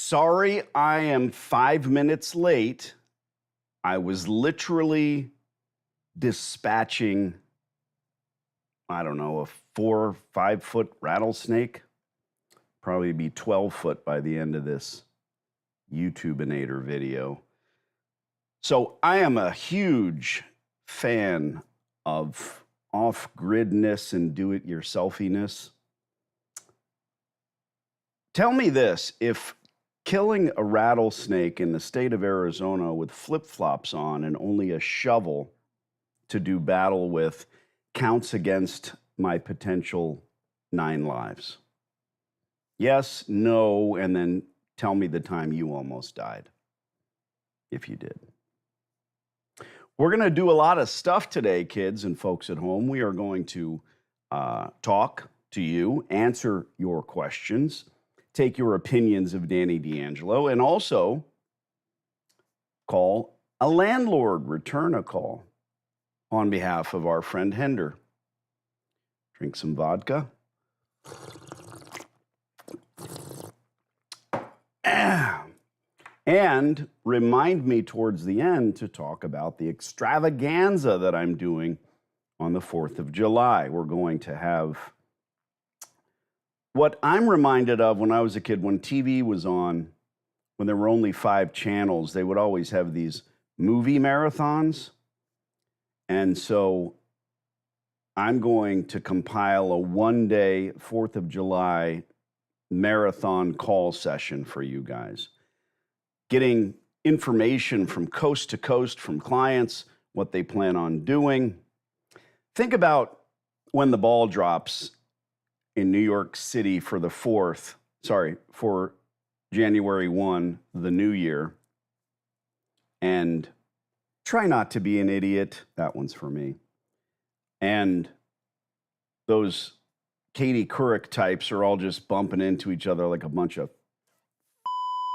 Sorry, I am 5 minutes late. I was literally dispatching, I don't know, a 4 or 5 foot rattlesnake. Probably be 12 foot by the end of this YouTubeinator video. So I am a huge fan of off-gridness and do-it-yourselfiness. Tell me this, if killing a rattlesnake in the state of Arizona with flip-flops on and only a shovel to do battle with counts against my potential 9 lives. Yes, no, and then tell me the time you almost died, if you did. We're going to do a lot of stuff today, kids and folks at home. We are going to talk to you, answer your questions, take your opinions of Danny D'Angelo, and also call a landlord, return a call on behalf of our friend Hender. Drink some vodka. And remind me towards the end to talk about the extravaganza that I'm doing on the 4th of July. We're going to have what I'm reminded of when I was a kid, when TV was on, when there were only 5 channels, they would always have these movie marathons. And so I'm going to compile a 1-day 4th of July marathon call session for you guys. Getting information from coast to coast from clients, what they plan on doing. Think about when the ball drops in New York City for January 1, the new year. And try not to be an idiot. That one's for me. And those Katie Couric types are all just bumping into each other like a bunch of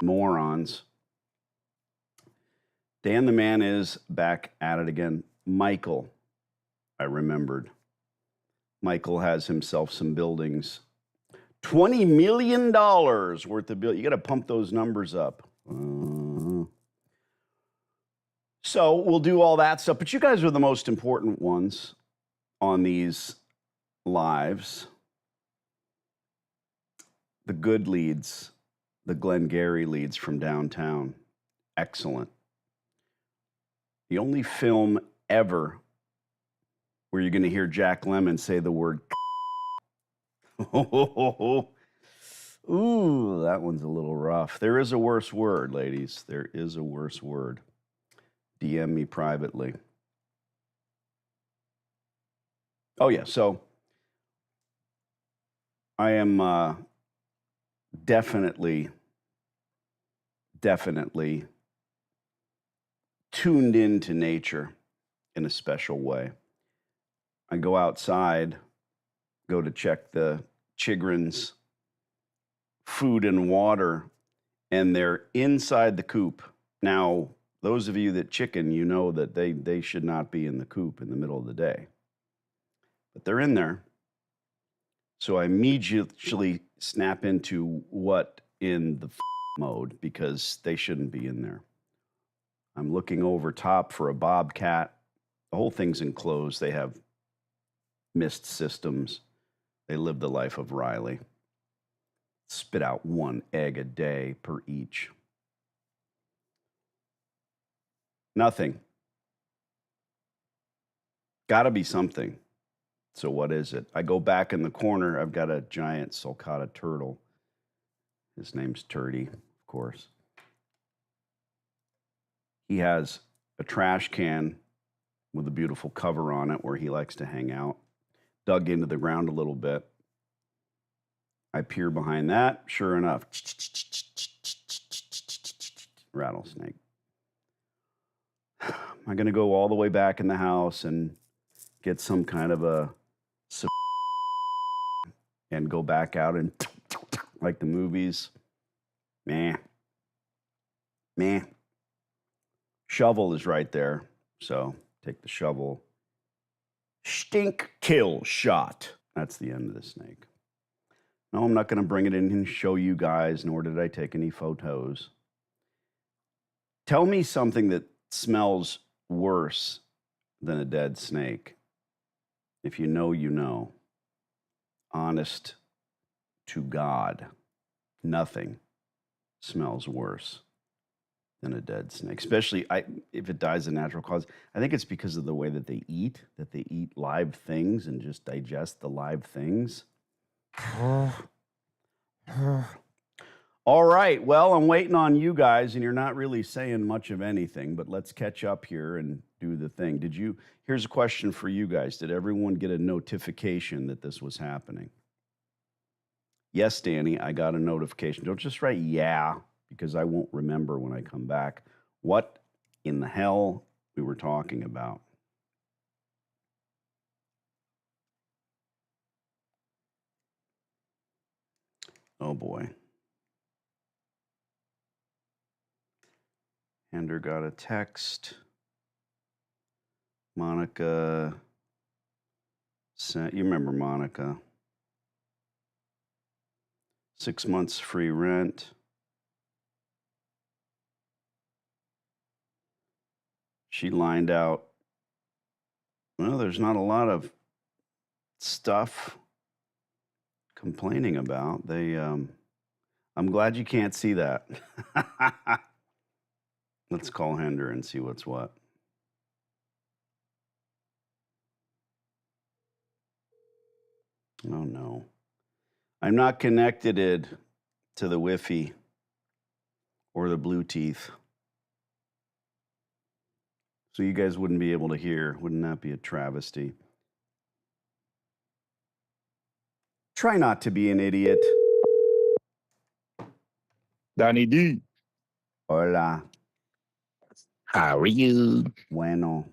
morons. Dan the Man is back at it again. Michael, I remembered. Michael has himself some buildings. $20 million worth of buildings. You got to pump those numbers up. So we'll do all that stuff. But you guys are the most important ones on these lives. The good leads, the Glengarry leads from downtown. Excellent. The only film ever where you're going to hear Jack Lemmon say the word ooh, that one's a little rough. There is a worse word, ladies. There is a worse word. DM me privately. Oh, yeah. So I am definitely tuned into nature in a special way. I go outside, go to check the chigrins' food and water, and they're inside the coop. Now, those of you that chicken, you know that they should not be in the coop in the middle of the day. But they're in there. So I immediately snap into what in the mode, because they shouldn't be in there. I'm looking over top for a bobcat. The whole thing's enclosed. They have mist systems. They live the life of Riley. Spit out 1 egg a day per each. Nothing. Gotta be something. So what is it? I go back in the corner. I've got a giant sulcata turtle. His name's Turdy, of course. He has a trash can with a beautiful cover on it where he likes to hang out. Dug into the ground a little bit. I peer behind that. Sure enough, rattlesnake. Am I going to go all the way back in the house and get some kind of a and go back out and like the movies? Meh. Shovel is right there, so take the shovel. Stink kill shot. That's the end of the snake. No, I'm not going to bring it in and show you guys, nor did I take any photos. Tell me something that smells worse than a dead snake. If you know, you know. Honest to God, nothing smells worse than a dead snake, especially if it dies of natural cause. I think it's because of the way that they eat live things and just digest the live things. All right, well, I'm waiting on you guys, and you're not really saying much of anything, but let's catch up here and do the thing. Here's a question for you guys. Did everyone get a notification that this was happening? Yes, Danny, I got a notification. Don't just write yeah, because I won't remember when I come back what in the hell we were talking about. Oh boy. Hender got a text. Monica sent, you remember Monica. 6 months free rent. She lined out, well, there's not a lot of stuff complaining about. I'm glad you can't see that. Let's call Hender and see what's what. Oh no. I'm not connected to the Wi-Fi or the Bluetooth. So you guys wouldn't be able to hear. Wouldn't that be a travesty? Try not to be an idiot. Danny D. Hola. How are you? Bueno.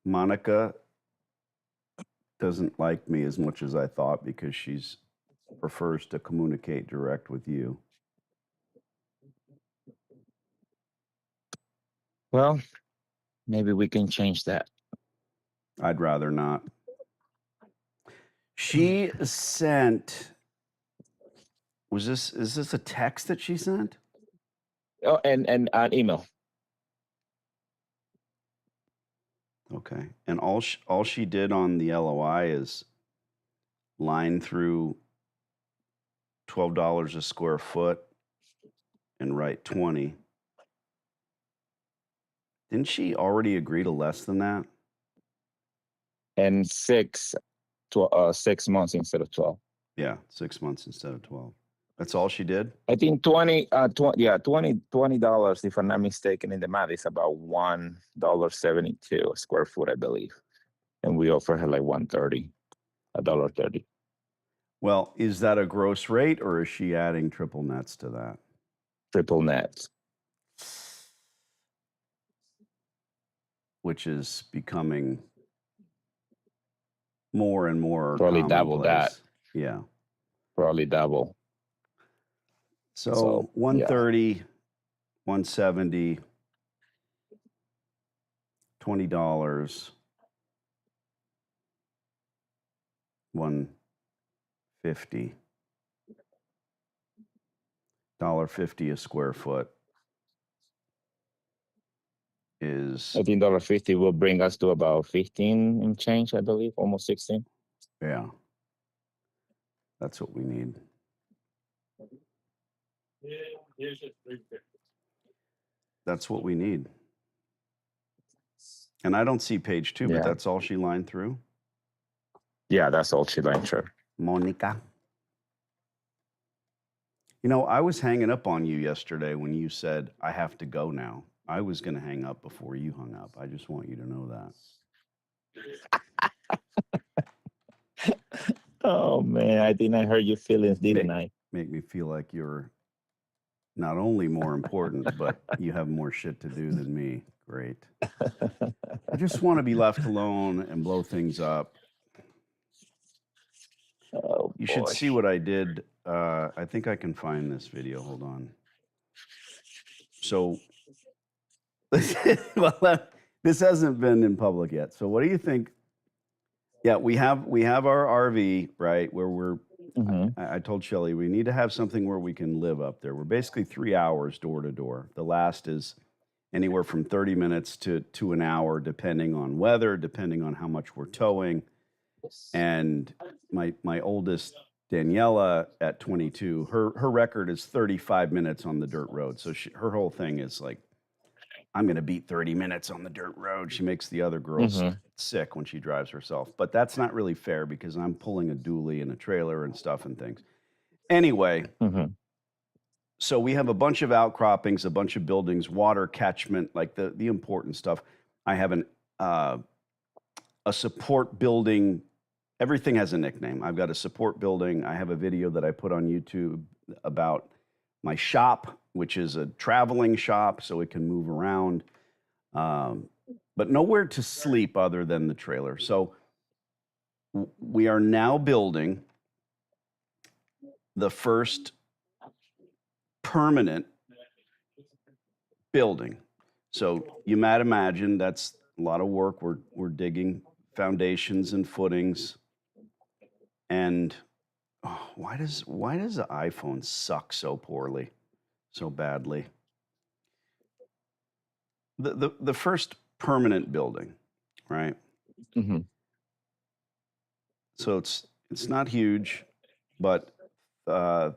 Monica doesn't like me as much as I thought because she prefers to communicate direct with you. Well, maybe we can change that. I'd rather not. She sent, is this a text that she sent? Oh, and an email. Okay. And all she did on the LOI is line through $12 a square foot and write 20. Didn't she already agree to less than that? And 6 months instead of 12. Yeah, 6 months instead of 12. That's all she did? I think $20, if I'm not mistaken, in the math is about $1.72 a square foot, I believe. And we offer her like $1.30, $1.30. Well, is that a gross rate or is she adding triple nets to that? Triple nets. Which is becoming more and more probably double that. Yeah. Probably double. So 130, yeah. 170, $20, 150, $1.50 a square foot is. I think $1.50 will bring us to about 15 and change, I believe, almost 16. Yeah. That's what we need. That's what we need. And I don't see page 2, but that's all she lined through? Yeah, that's all she lined through. Monica. You know, I was hanging up on you yesterday when you said, I have to go now. I was going to hang up before you hung up. I just want you to know that. Oh, man, I think I hurt your feelings, didn't I? Make me feel like you're not only more important, but you have more shit to do than me. Great. I just want to be left alone and blow things up. Oh, you should see what I did. I think I can find this video. Hold on. So, well, this hasn't been in public yet. So what do you think Yeah, we have our RV, right, where Hmm. I told Shelly we need to have something where we can live up there. We're basically 3 hours door to door. The last is anywhere from 30 minutes to an hour, depending on weather, depending on how much we're towing. And my oldest Daniela at 22, her record is 35 minutes on the dirt road. So her whole thing is like, I'm going to beat 30 minutes on the dirt road. She makes the other girls Hmm. sick when she drives herself. But that's not really fair because I'm pulling a dually and a trailer and stuff and things. Anyway, Hmm. so we have a bunch of outcroppings, a bunch of buildings, water catchment, like the important stuff. I have a support building. Everything has a nickname. I've got a support building. I have a video that I put on YouTube about my shop, which is a traveling shop, so it can move around, but nowhere to sleep other than the trailer. So we are now building the first permanent building. So you might imagine that's a lot of work. We're digging foundations and footings. And why does the iPhone suck so poorly, so badly? The first permanent building, right? Hmm. So it's not huge, but uh,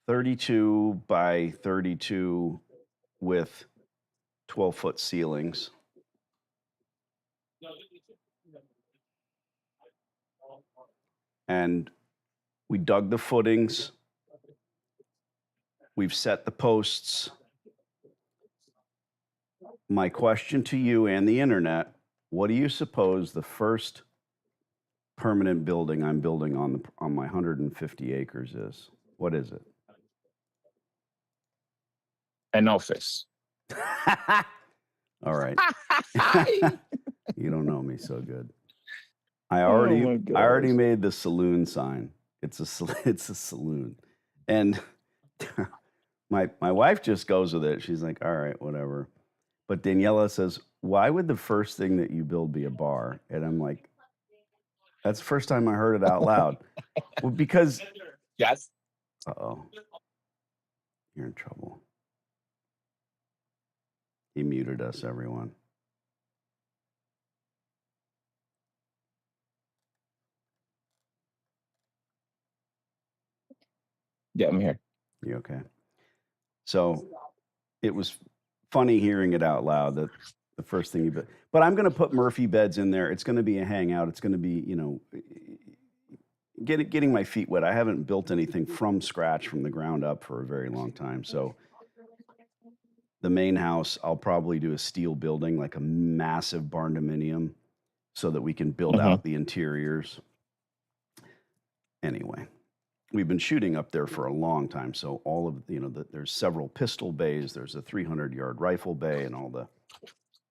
32 by 32 with 12-foot ceilings. And we dug the footings. We've set the posts. My question to you and the internet, what do you suppose the first permanent building I'm building on my 150 acres is? What is it? An office. All right. You don't know me so good. I Oh already my I already gosh. made the saloon sign. It's it's a saloon. And my wife just goes with it. She's like, "All right, whatever." But Daniela says, "Why would the first thing that you build be a bar?" And I'm like, "That's the first time I heard it out loud." Well, because Yes. uh-oh, you're in trouble. He muted us, everyone. Yeah, I'm here. You okay? So it was funny hearing it out loud that the first thing you but I'm going to put Murphy beds in there. It's going to be a hangout. It's going to be, getting my feet wet. I haven't built anything from scratch from the ground up for a very long time. So the main house, I'll probably do a steel building, like a massive barn dominium, so that we can build Hmm. out the interiors. Anyway, we've been shooting up there for a long time. So all of, there's several pistol bays. There's a 300-yard rifle bay, and all the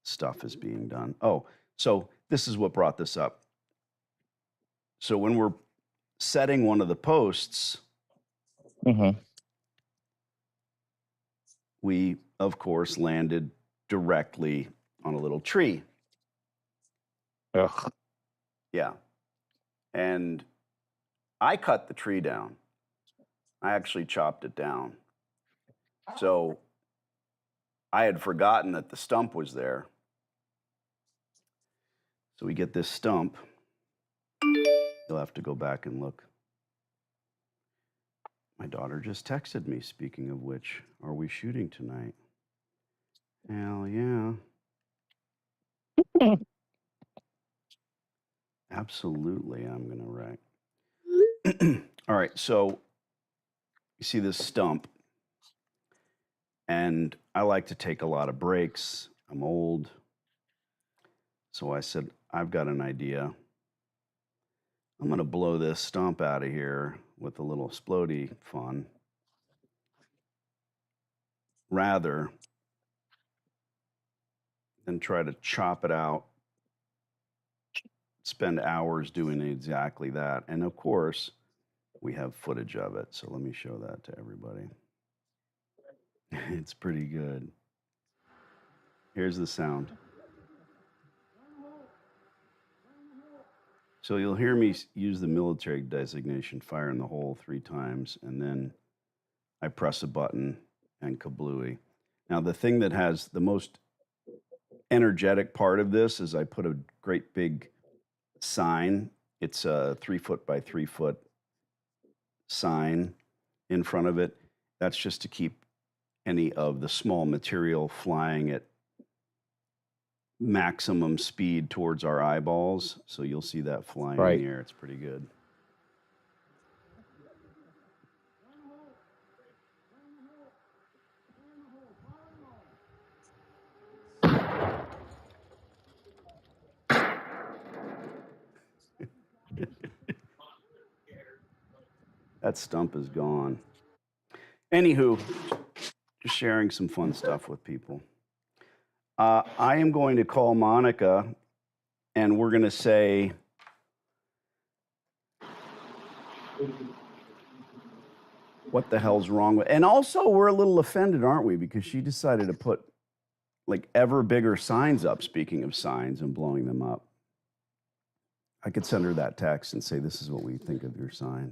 stuff is being done. Oh, so this is what brought this up. So when we're setting one of the posts, Hmm. we, of course, landed directly on a little tree. Ugh. Yeah. And I cut the tree down. I actually chopped it down. So I had forgotten that the stump was there. So we get this stump. You'll have to go back and look. My daughter just texted me, speaking of which, are we shooting tonight? Hell yeah. Absolutely, I'm going to write. All right, so you see this stump, and I like to take a lot of breaks. I'm old. So I said, I've got an idea. I'm going to blow this stump out of here with a little splody fun rather than try to chop it out, spend hours doing exactly that. And of course, we have footage of it. So let me show that to everybody. It's pretty good. Here's the sound. So you'll hear me use the military designation, fire in the hole 3 times, and then I press a button and kablooey. Now, the thing that has the most energetic part of this is I put a great big sign. It's a 3-foot by 3-foot sign in front of it. That's just to keep any of the small material flying at maximum speed towards our eyeballs. So you'll see that flying in the air. It's pretty good. That Stump is gone. Anywho, just sharing some fun stuff with people. I am going to call Monica, and we're going to say, what the hell's wrong with? And also, we're a little offended, aren't we? Because she decided to put like ever bigger signs up. Speaking of signs and blowing them up, I could send her that text and say, "This is what we think of your sign."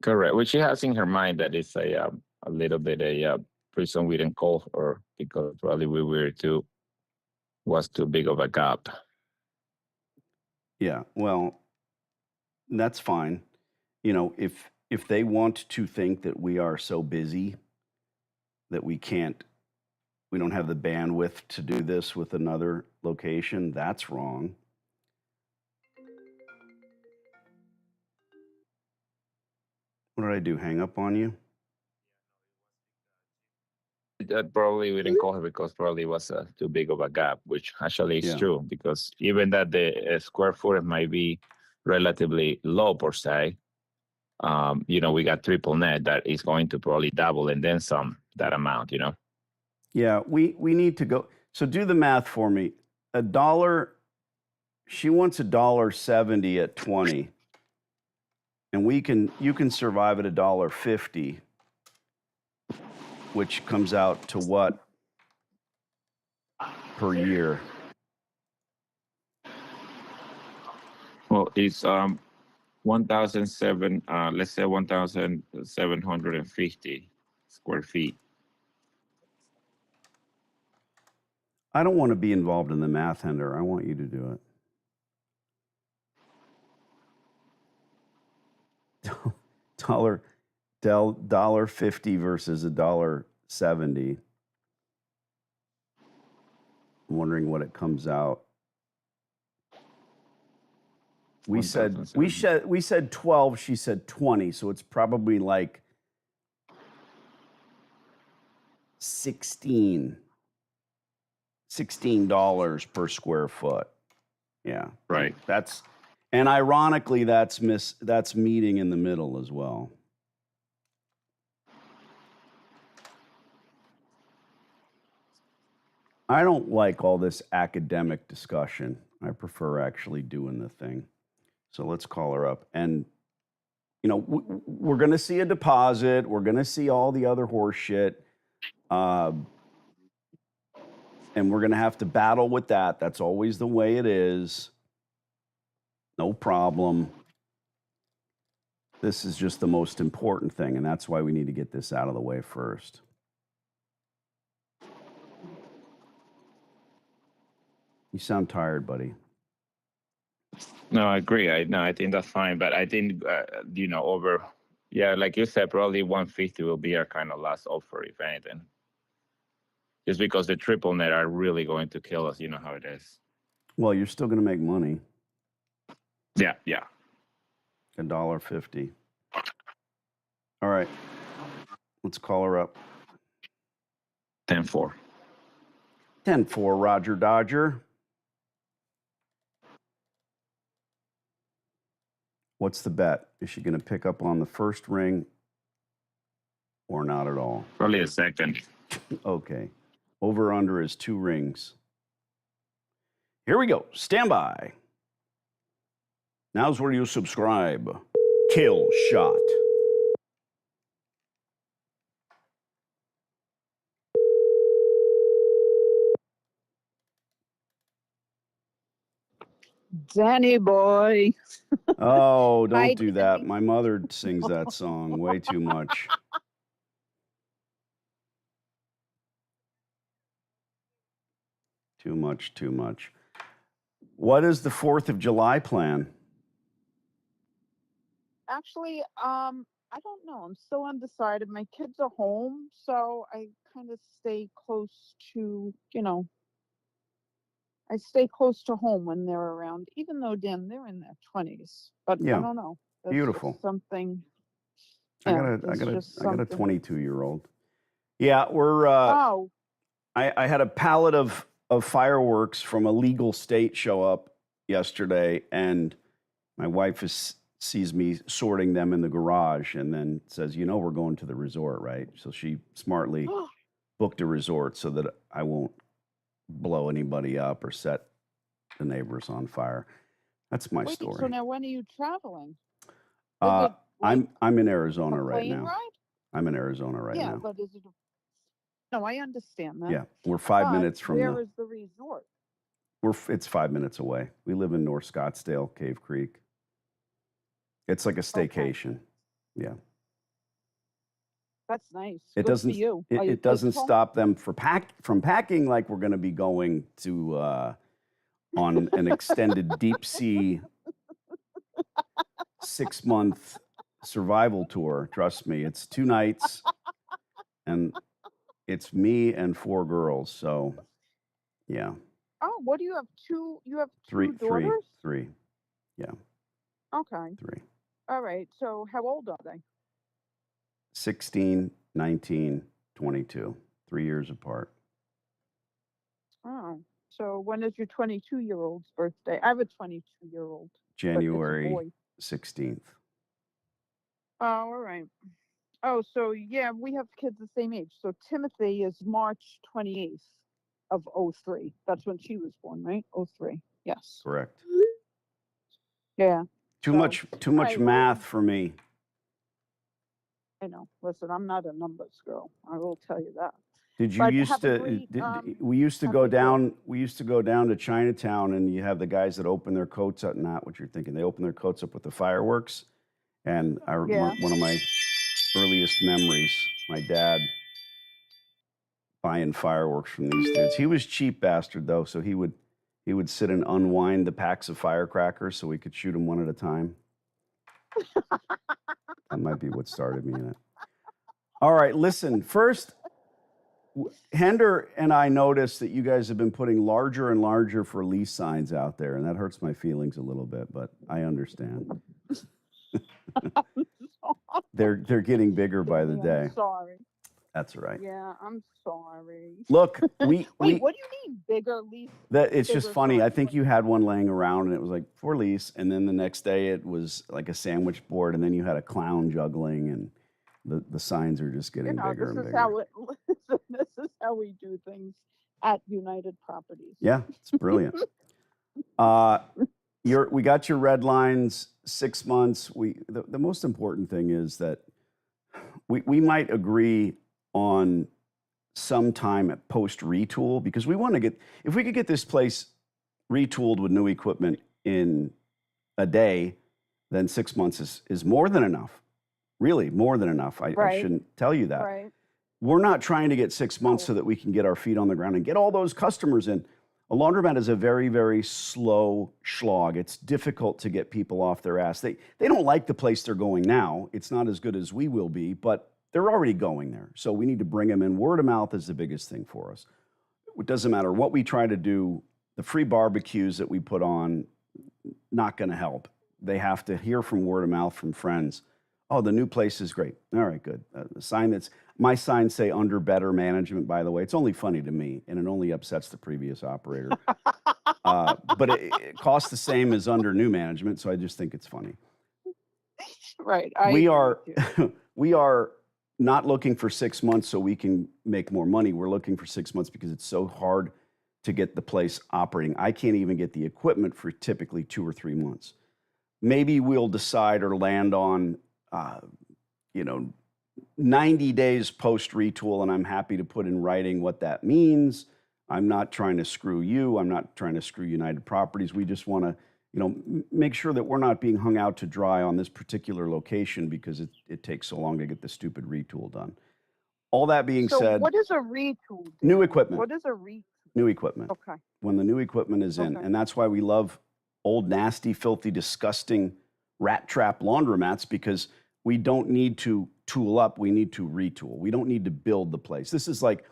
Correct. Which she has in her mind that it's a little bit a reason we didn't call her because probably we were was too big of a gap. Yeah, well, that's fine. You know, if they want to think that we are so busy that we don't have the bandwidth to do this with another location, that's wrong. What did I do? Hang up on you? That probably we didn't call her because probably was too big of a gap, which actually is true because even that the square footage might be relatively low per se, we got triple net that is going to probably double and then some that amount, Yeah, we need to go. So do the math for me. She wants $1.70 at 20. And you can survive at $1.50, which comes out to what per year? Well, it's 1,007. Let's say 1,750 square feet. I don't want to be involved in the math, Hender. I want you to do it. $1.50 versus $1.70. I'm wondering what it comes out. We said 12, she said 20, so it's probably like 16 $16 per square foot. Yeah. Right. And ironically that's meeting in the middle as well. I don't like all this academic discussion. I prefer actually doing the thing. So let's call her up. And, we're going to see a deposit. We're going to see all the other horse shit. And we're going to have to battle with that. That's always the way it is. No problem. This is just the most important thing. And that's why we need to get this out of the way first. You sound tired, buddy. No, I agree. I think that's fine. But I think, like you said, probably 150 will be our kind of last offer, if anything. Just because the triple net are really going to kill us. You know how it is. Well, you're still going to make money. Yeah. $1.50. All right. Let's call her up. 10-4. 10-4, Roger Dodger. What's the bet? Is she going to pick up on the first ring or not at all? Probably a second. Okay. Over under is 2 rings. Here we go. Stand by. Now's where you subscribe. Kill shot. Danny boy. Oh, Hi, don't do that. Danny. My mother sings that song way too much. Too much, too much. What is the 4th of July plan? Actually, I don't know. I'm still undecided. My kids are home, so I kind of stay close to, I stay close to home when they're around, even though, Dan, they're in their 20s. But I Yeah, don't know. That's beautiful. just something. I Yeah, got a just something. 22-year-old. Yeah, we're. Oh, I had a pallet of fireworks from a legal state show up yesterday, and my wife sees me sorting them in the garage, and then says, we're going to the resort, right? So she smartly booked a resort so that I won't blow anybody up or set the neighbors on fire. That's my wait, story. so now when are you traveling? I'm in Arizona a right plane now. ride? I'm in Arizona right Yeah, now. but is it? No, I understand that. Yeah, we're 5 minutes from where is the resort? It's 5 minutes away. We live in North Scottsdale, Cave Creek. It's like a staycation. Okay. Yeah. That's nice. It Good doesn't. for you. It doesn't stop them from packing like we're going to be going to on an extended deep sea 6-month survival tour. Trust me, it's 2 nights, and it's me and 4 girls. So, yeah. Oh, what do you have? You have two 3, daughters? 3. Yeah. Okay. 3. All right. So how old are they? 16, 19, 22. 3 years apart. Oh, so when is your 22-year-old's birthday? I have a 22-year-old. January 16th. Oh, all right. Oh, so yeah, we have kids the same age. So Timothy is March 28th of 03. That's when she was born, right? 03. Yes. Correct. Yeah. Too much math for me. I know. Listen, I'm not a numbers girl. I will tell you that. Did you we used to go down to Chinatown, and you have the guys that open their coats up, not what you're thinking. They open their coats up with the fireworks. And one of my earliest memories, my dad buying fireworks from these dudes. He was cheap bastard though, so he would sit and unwind the packs of firecrackers so we could shoot them one at a time. That might be what started me in it. All right, listen, first, Hender and I noticed that you guys have been putting larger and larger for lease signs out there, and that hurts my feelings a little bit, but I understand. They're getting bigger by the day. I'm sorry. That's right. Yeah, I'm sorry. Look, Wait, what do you mean bigger lease? It's just funny. I think you had one laying around, and it was like for lease, and then the next day it was like a sandwich board, and then you had a clown juggling, and the signs are just getting bigger and bigger. This is how we do things at United Properties. Yeah, it's brilliant. We got your red lines, 6 months. The most important thing is that we might agree on some time at post retool, because we want to if we could get this place retooled with new equipment in a day, then 6 months is more than enough. Really, more than enough. I shouldn't tell you that. Right. We're not trying to get 6 months so that we can get our feet on the ground and get all those customers in. A laundromat is a very, very slow slog. It's difficult to get people off their ass. They don't like the place they're going now. It's not as good as we will be, but they're already going there. So we need to bring them in. Word of mouth is the biggest thing for us. It doesn't matter what we try to do. The free barbecues that we put on, not going to help. They have to hear from word of mouth from friends. Oh, the new place is great. All right, good. My signs say under better management, by the way. It's only funny to me, and it only upsets the previous operator. But it costs the same as under new management, so I just think it's funny. Right. We are not looking for 6 months so we can make more money. We're looking for 6 months because it's so hard to get the place operating. I can't even get the equipment for typically 2 or 3 months. Maybe we'll decide or land on 90 days post retool, and I'm happy to put in writing what that means. I'm not trying to screw you. I'm not trying to screw United Properties. We just want to make sure that we're not being hung out to dry on this particular location because it takes so long to get the stupid retool done. All that being said, what is a retool? New equipment. What is a retool? New equipment. Okay. When the new equipment is in, and that's why we love old, nasty, filthy, disgusting rat trap laundromats, because we don't need to tool up, we need to retool. We don't need to build the place. This is like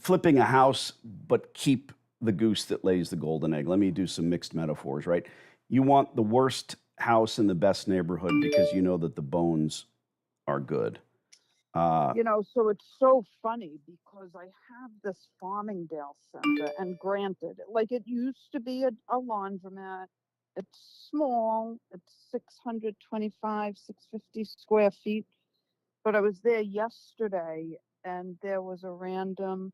flipping a house, but keep the goose that lays the golden egg. Let me do some mixed metaphors, right? You want the worst house in the best neighborhood because you know that the bones are good. So it's so funny because I have this Farmingdale Center, and granted, like it used to be a laundromat. It's small. It's 625, 650 square feet. But I was there yesterday, and there was a random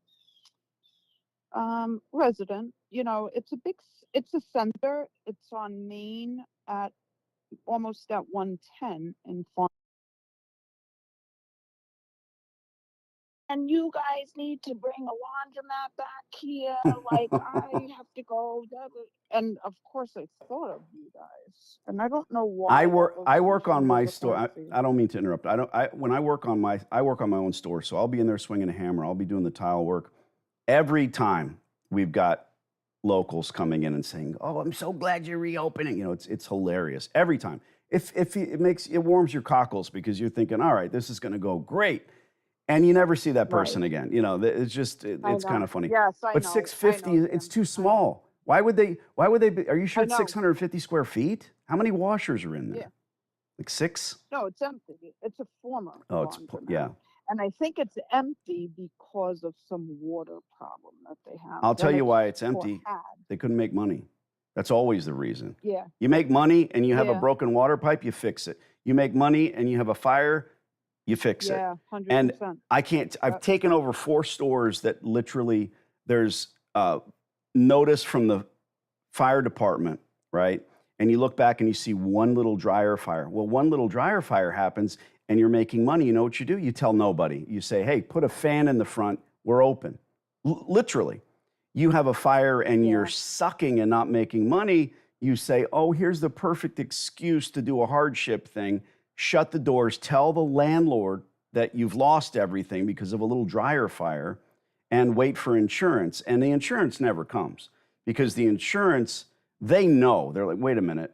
resident. It's a center. It's on Main at almost at 110 in Farm. And you guys need to bring a laundromat back here. Like, I have to go. And of course, I thought of you guys. And I don't know why. I work on my store. I don't mean to interrupt. When I work on my own store. So I'll be in there swinging a hammer. I'll be doing the tile work. Every time we've got locals coming in and saying, "Oh, I'm so glad you're reopening." It's hilarious every time. It warms your cockles because you're thinking, "All right, this is going to go great." And you never see that person again. It's just, it's kind of funny. Yes, I know. But 650, it's too small. Why would they be, are you sure it's 650 square feet? How many washers are in there? Yeah. Like 6? No, it's empty. It's a former. Oh, yeah. And I think it's empty because of some water problem that they have. I'll tell you why it's empty. They couldn't make money. That's always the reason. Yeah. You make money and you have a broken water pipe, you fix it. You make money and you have a fire, you fix it. Yeah, 100%. And I've taken over 4 stores that literally there's notice from the fire department, right? And you look back and you see one little dryer fire. Well, one little dryer fire happens and you're making money. You know what you do? You tell nobody. You say, hey, put a fan in the front. We're open. Literally. You have a fire and you're sucking and not making money. You say, oh, here's the perfect excuse to do a hardship thing. Shut the doors, tell the landlord that you've lost everything because of a little dryer fire, and wait for insurance. And the insurance never comes because the insurance, they know. They're like, wait a minute,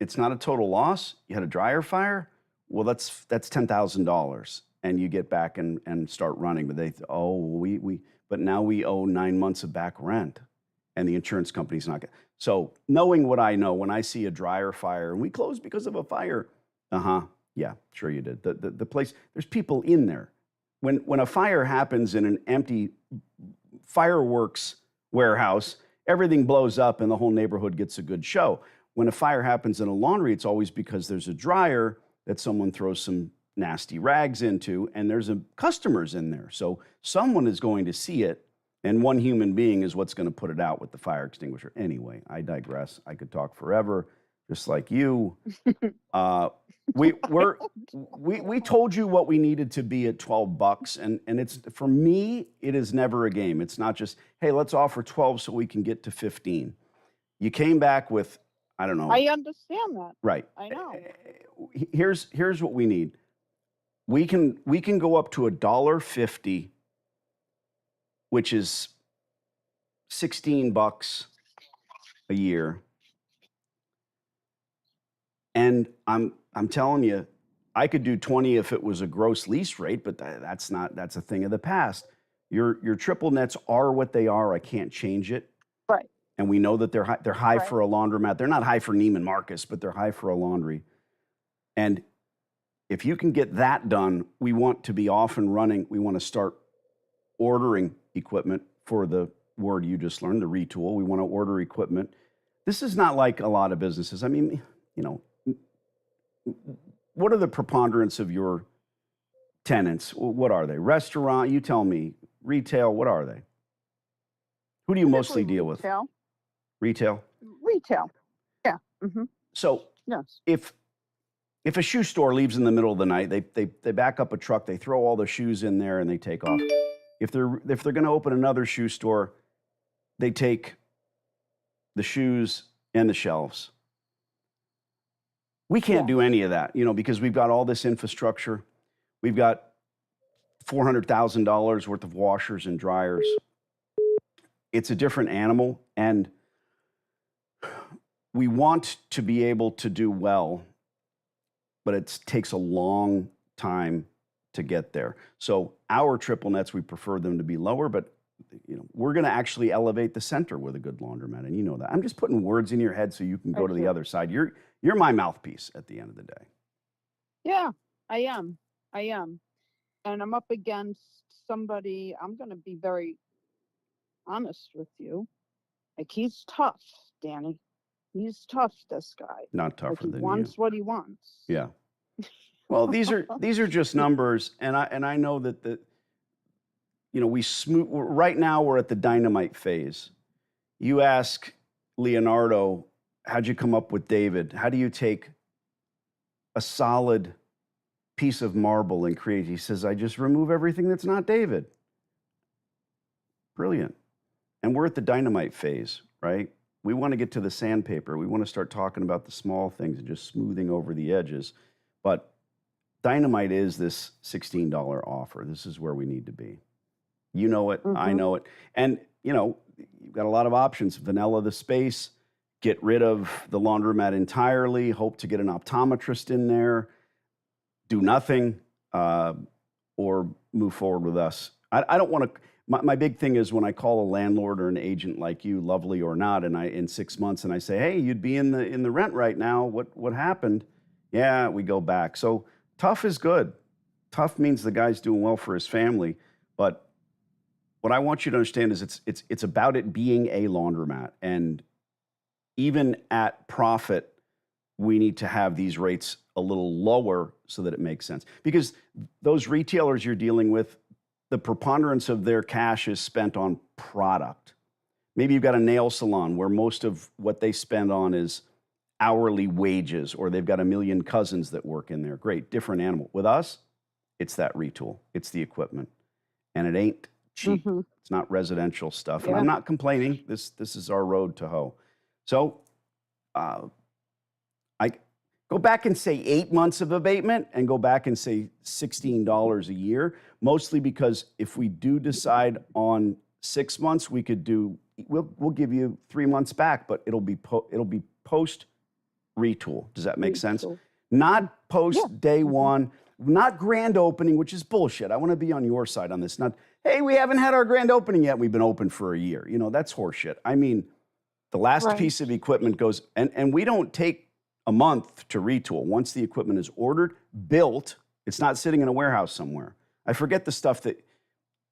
it's not a total loss? You had a dryer fire? Well, that's $10,000. And you get back and start running. But but now we owe 9 months of back rent. And the insurance company's not going to. So knowing what I know, when I see a dryer fire, and we closed because of a fire, yeah, sure you did. The place, there's people in there. When a fire happens in an empty fireworks warehouse, everything blows up and the whole neighborhood gets a good show. When a fire happens in a laundry, it's always because there's a dryer that someone throws some nasty rags into, and there's customers in there. So someone is going to see it, and one human being is what's going to put it out with the fire extinguisher. Anyway, I digress. I could talk forever, just like you. We told you what we needed to be at $12, and it's, for me, it is never a game. It's not just, hey, let's offer 12 so we can get to 15. You came back with, I don't know. I understand that. Right. I know. Here's what we need. We can go up to $1.50, which is $16 a year. And I'm telling you, I could do 20 if it was a gross lease rate, but that's a thing of the past. Your triple nets are what they are. I can't change it. Right. And we know that they're high for a laundromat. They're not high for Neiman Marcus, but they're high for a laundry. And if you can get that done, we want to be off and running. We want to start ordering equipment for the word you just learned, the retool. We want to order equipment. This is not like a lot of businesses. I mean, what are the preponderance of your tenants? What are they? Restaurant, you tell me. Retail, what are they? Who do you mostly deal with? Retail? Retail. Yeah. Mm-hmm. So yes. If a shoe store leaves in the middle of the night, they back up a truck, they throw all the shoes in there and they take off. If they're going to open another shoe store, they take the shoes and the shelves. We can't do any of that, because we've got all this infrastructure. We've got $400,000 worth of washers and dryers. It's a different animal, and we want to be able to do well, but it takes a long time to get there. So our triple nets, we prefer them to be lower, but we're going to actually elevate the center with a good laundromat, and you know that. I'm just putting words in your head so you can go to the other side. You're my mouthpiece at the end of the day. Yeah, I am. And I'm up against somebody, I'm going to be very honest with you. Like, he's tough, Danny. He's tough, this guy. Not tougher than you. He wants what he wants. Yeah. Well, these are just numbers, and I know that we smooth. Right now we're at the Dynamite phase. You ask Leonardo, how'd you come up with David? How do you take a solid piece of marble and create? He says, I just remove everything that's not David. Brilliant. And we're at the Dynamite phase, right? We want to get to the sandpaper. We want to start talking about the small things and just smoothing over the edges. But Dynamite is this $16 offer. This is where we need to be. You know it. I know it. And, you've got a lot of options. Vanilla the space, get rid of the laundromat entirely, hope to get an optometrist in there, do nothing, or move forward with us. I don't want to. My big thing is when I call a landlord or an agent like you, lovely or not, and in 6 months, and I say, hey, you'd be in the rent right now. What happened? Yeah, we go back. So tough is good. Tough means the guy's doing well for his family. But what I want you to understand is it's about it being a laundromat, and even at profit, we need to have these rates a little lower so that it makes sense. Because those retailers you're dealing with, the preponderance of their cash is spent on product. Maybe you've got a nail salon where most of what they spend on is hourly wages, or they've got a million cousins that work in there. Great, different animal. With us, it's that retool. It's the equipment. And it ain't cheap. It's not residential stuff. And I'm not complaining. This is our road to hoe. So I go back and say 8 months of abatement and go back and say $16 a year, mostly because if we do decide on 6 months, we'll give you 3 months back, but it'll be post retool. Does that make sense? Not post day one, not grand opening, which is bullshit. I want to be on your side on this. Not, hey, we haven't had our grand opening yet. We've been open for a year. That's horseshit. I mean, the last piece of equipment goes, and we don't take a month to retool. Once the equipment is ordered, built, it's not sitting in a warehouse somewhere. I forget the stuff that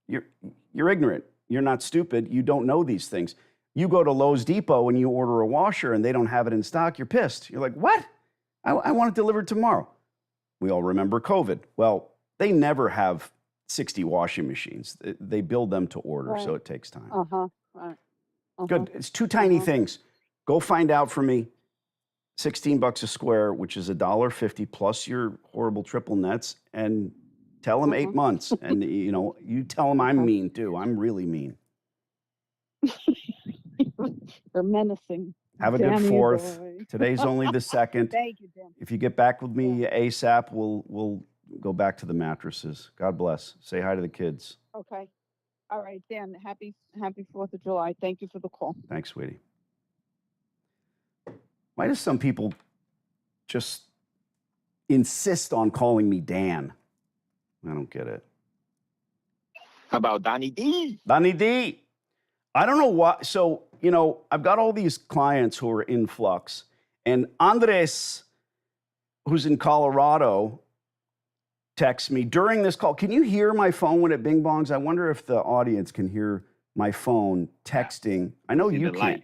you're ignorant. You're not stupid. You don't know these things. You go to Lowe's Depot and you order a washer and they don't have it in stock. You're pissed. You're like, what? I want it delivered tomorrow. We all remember COVID. Well, they never have 60 washing machines. They build them to order, so it takes time. Good. It's two tiny things. Go find out for me. $16 a square, which is $1.50 plus your horrible triple nets, and tell them 8 months. And you tell them I'm mean too. I'm really mean. You're menacing. Have a good 4th. Today's only the 2nd. Thank you, Dan. If you get back with me ASAP, we'll go back to the mattresses. God bless. Say hi to the kids. Okay. All right, Dan. Happy 4th of July. Thank you for the call. Thanks, sweetie. Why do some people just insist on calling me Dan? I don't get it. How about Donnie D? Donnie D. I don't know why. So, I've got all these clients who are in flux. And Andres, who's in Colorado, texts me during this call. Can you hear my phone when it bing bongs? I wonder if the audience can hear my phone texting. I know you can't.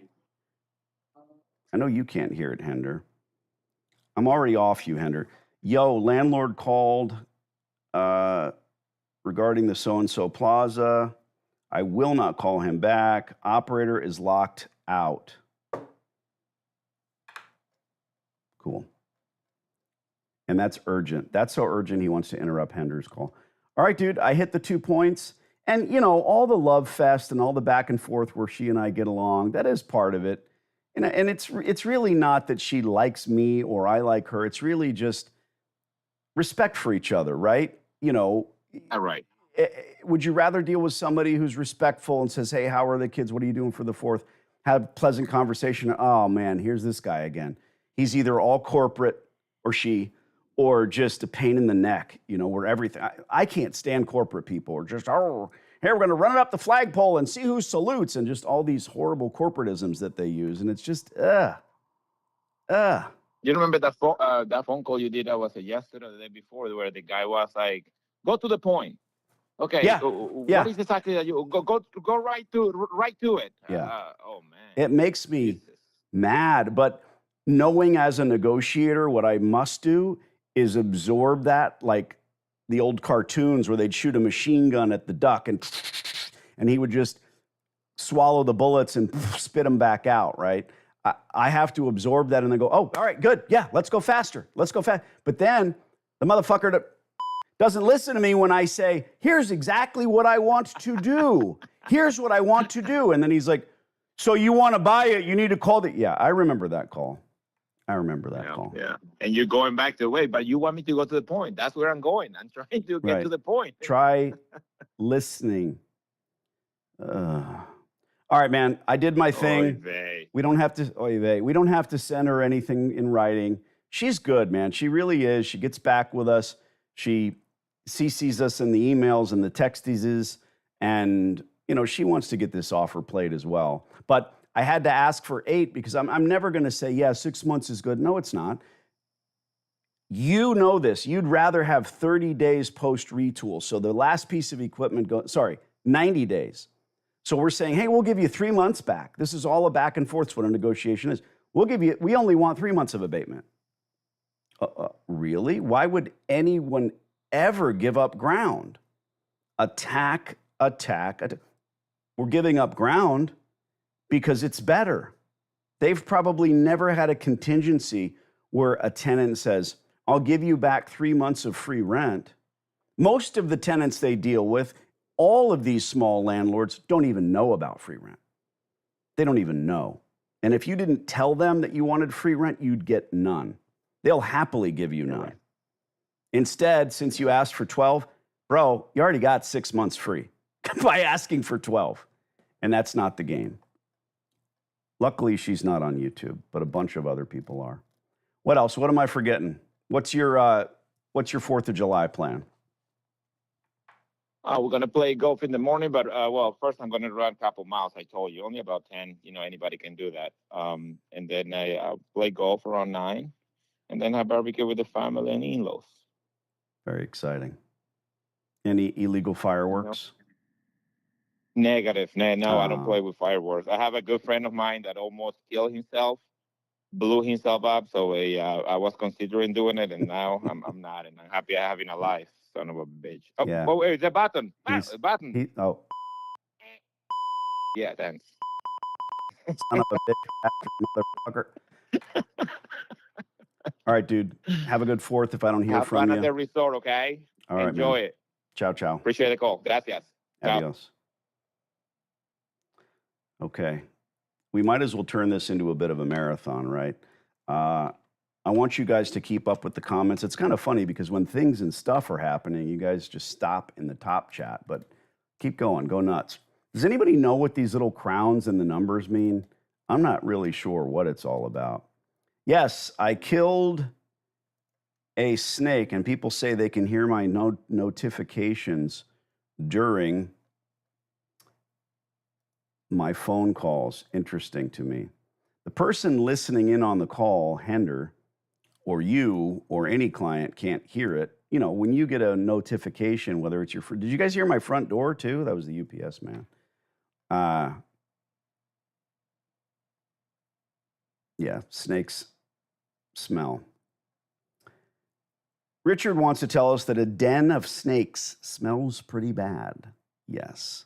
I know you can't hear it, Hender. I'm already off you, Hender. Yo, landlord called regarding the so-and-so plaza. I will not call him back. Operator is locked out. Cool. And that's urgent. That's so urgent he wants to interrupt Hender's call. All right, dude, I hit the 2 points. And, all the love fest and all the back and forth where she and I get along, that is part of it. And it's really not that she likes me or I like her. It's really just respect for each other, right? You know, All right. would you rather deal with somebody who's respectful and says, hey, how are the kids? What are you doing for the 4th? Have pleasant conversation. Oh man, here's this guy again. He's either all corporate or she, or just a pain in the neck, you know, where everything, I can't stand corporate people or just, oh, hey, we're going to run it up the flagpole and see who salutes, and just all these horrible corporatisms that they use. And it's just, You remember that phone call you did? That was yesterday or the day before, where the guy was like, "Go to the point." Okay. Yeah. What is exactly that you go right to it? Yeah. Oh man. It makes me Jesus. mad, but knowing as a negotiator what I must do is absorb that, like the old cartoons where they'd shoot a machine gun at the duck and he would just swallow the bullets and spit them back out, right? I have to absorb that and then go, oh, all right, good. Yeah, let's go faster. Let's go fast. But then the motherfucker doesn't listen to me when I say, here's exactly what I want to do. Here's what I want to do. And then he's like, so you want to buy it, you need to call the... Yeah, I remember that call. Call. Yeah. And you're going back to the way, but you want me to go to the point. That's where I'm going. I'm trying to get to the point. Try listening. All right, man. I did my thing. We don't have to send her anything in writing. She's good, man. She really is. She gets back with us. She CCs us in the emails and the texties, and you know, she wants to get this off her plate as well. But I had to ask for 8 because I'm never going to say, yeah, 6 months is good. No, it's not. You know this. You'd rather have 30 days post retool. So the last piece of equipment 90 days. So we're saying, hey, we'll give you 3 months back. This is all a back and forth. It's what a negotiation is. We only want 3 months of abatement. Really? Why would anyone ever give up ground? Attack. We're giving up ground because it's better. They've probably never had a contingency where a tenant says, I'll give you back 3 months of free rent. Most of the tenants they deal with, all of these small landlords, don't even know about free rent. They don't even know. And if you didn't tell them that you wanted free rent, you'd get none. They'll happily give you none. Right. Instead, since you asked for 12, bro, you already got 6 months free by asking for 12. And that's not the game. Luckily, she's not on YouTube, but a bunch of other people are. What else? What am I forgetting? What's your 4th of July plan? We're going to play golf in the morning, but first I'm going to run a couple miles. I told you, only about 10. You know, anybody can do that. And then I play golf around 9, and then have barbecue with the family and in-laws. Very exciting. Any illegal fireworks? Negative. No, I don't play with fireworks. I have a good friend of mine that almost killed himself, blew himself up. So I was considering doing it, and now I'm not, and I'm happy I'm having a life. Son of a bitch. Oh, yeah. Oh wait, the button. The button. Yeah, thanks. Son of a bitch, motherfucker. All right, dude. Have a good 4th if I don't hear from you. Have fun at the resort, okay? All right, Enjoy man. it. Ciao, ciao. Appreciate the call. Gracias. Adios. Okay. We might as well turn this into a bit of a marathon, right? I want you guys to keep up with the comments. It's kind of funny because when things and stuff are happening, you guys just stop in the top chat, but keep going. Go nuts. Does anybody know what these little crowns and the numbers mean? I'm not really sure what it's all about. Yes, I killed a snake, and people say they can hear my notifications during my phone calls. Interesting to me. The person listening in on the call, Hender, or you, or any client can't hear it. You know, when you get a notification, whether it's your... Did you guys hear my front door too? That was the UPS man. Yeah, snakes smell. Richard wants to tell us that a den of snakes smells pretty bad. Yes.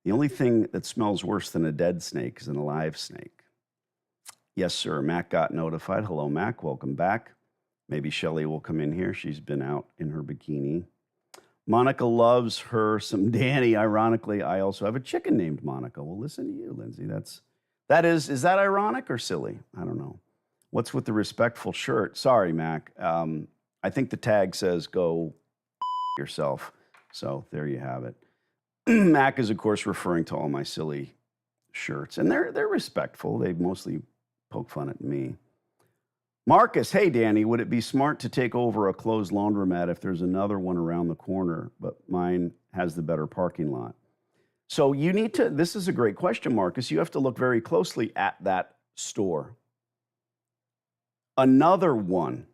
The only thing that smells worse than a dead snake is an alive snake. Yes, sir. Mac got notified. Hello, Mac. Welcome back. Maybe Shelly will come in here. She's been out in her bikini. Monica loves her some Danny. Ironically, I also have a chicken named Monica. Well, listen to you, Lindsay. That's Is that ironic or silly? I don't know. What's with the respectful shirt? Sorry, Mac. I think the tag says go yourself. So there you have it. Mac is, of course, referring to all my silly shirts. And they're respectful. They mostly poke fun at me. Marcus, hey, Danny, would it be smart to take over a closed laundromat if there's another one around the corner, but mine has the better parking lot? So you need to, this is a great question, Marcus. You have to look very closely at that store. Another one,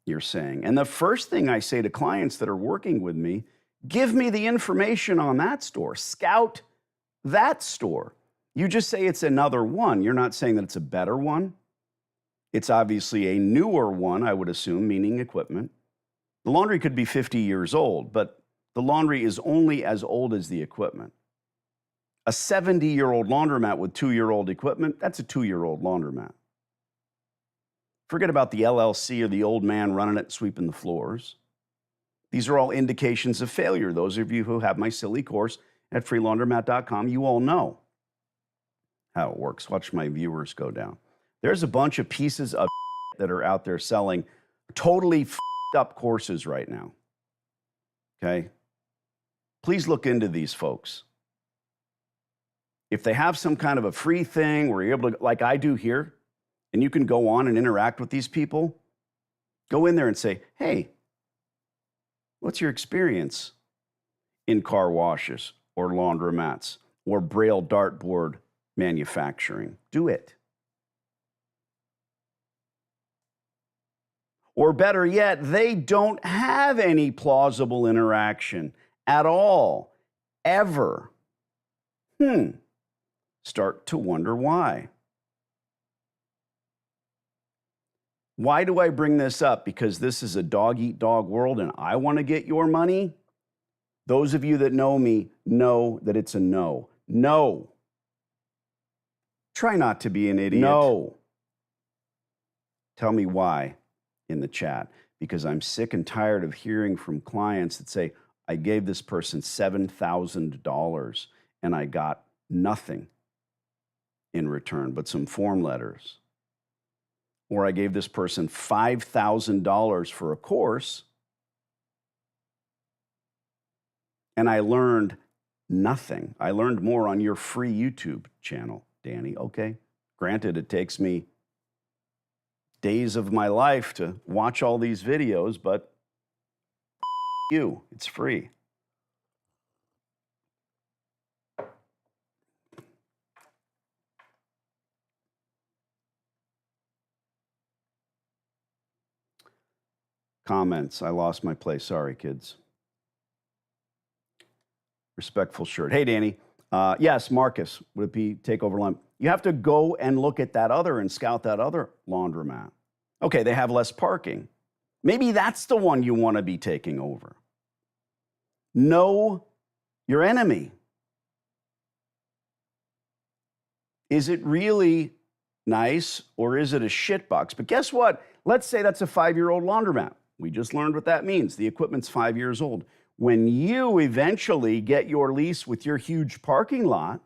you're saying. And the first thing I say to clients that are working with me, give me the information on that store. Scout that store. You just say it's another one. You're not saying that it's a better one. It's obviously a newer one, I would assume, meaning equipment. The laundry could be 50 years old, but the laundry is only as old as the equipment. A 70-year-old laundromat with 2-year-old equipment, that's a 2-year-old laundromat. Forget about the LLC or the old man running it, sweeping the floors. These are all indications of failure. Those of you who have my silly course at freelaundromat.com, you all know how it works. Watch my viewers go down. There's a bunch of pieces of that are out there selling totally up courses right now. Okay? Please look into these folks. If they have some kind of a free thing where you're able to, like I do here, and you can go on and interact with these people, go in there and say, hey, what's your experience in car washes or laundromats or braille dartboard manufacturing? Do it. Or better yet, they don't have any plausible interaction at all, ever. Start to wonder why. Why do I bring this up? Because this is a dog-eat-dog world and I want to get your money? Those of you that know me know that it's a no. No. Try not to be an idiot. No. Tell me why in the chat, because I'm sick and tired of hearing from clients that say, I gave this person $7,000 and I got nothing in return but some form letters. Or I gave this person $5,000 for a course and I learned nothing. I learned more on your free YouTube channel, Danny. Okay, granted, it takes me days of my life to watch all these videos, but you, it's free. Comments. I lost my place. Sorry, kids. Respectful shirt. Hey, Danny. Yes, Marcus. Would it be takeover line? You have to go and look at that other and scout that other laundromat. Okay, they have less parking. Maybe that's the one you want to be taking over. Know your enemy. Is it really nice or is it a shitbox? But guess what? Let's say that's a 5-year-old laundromat. We just learned what that means. The equipment's 5 years old. When you eventually get your lease with your huge parking lot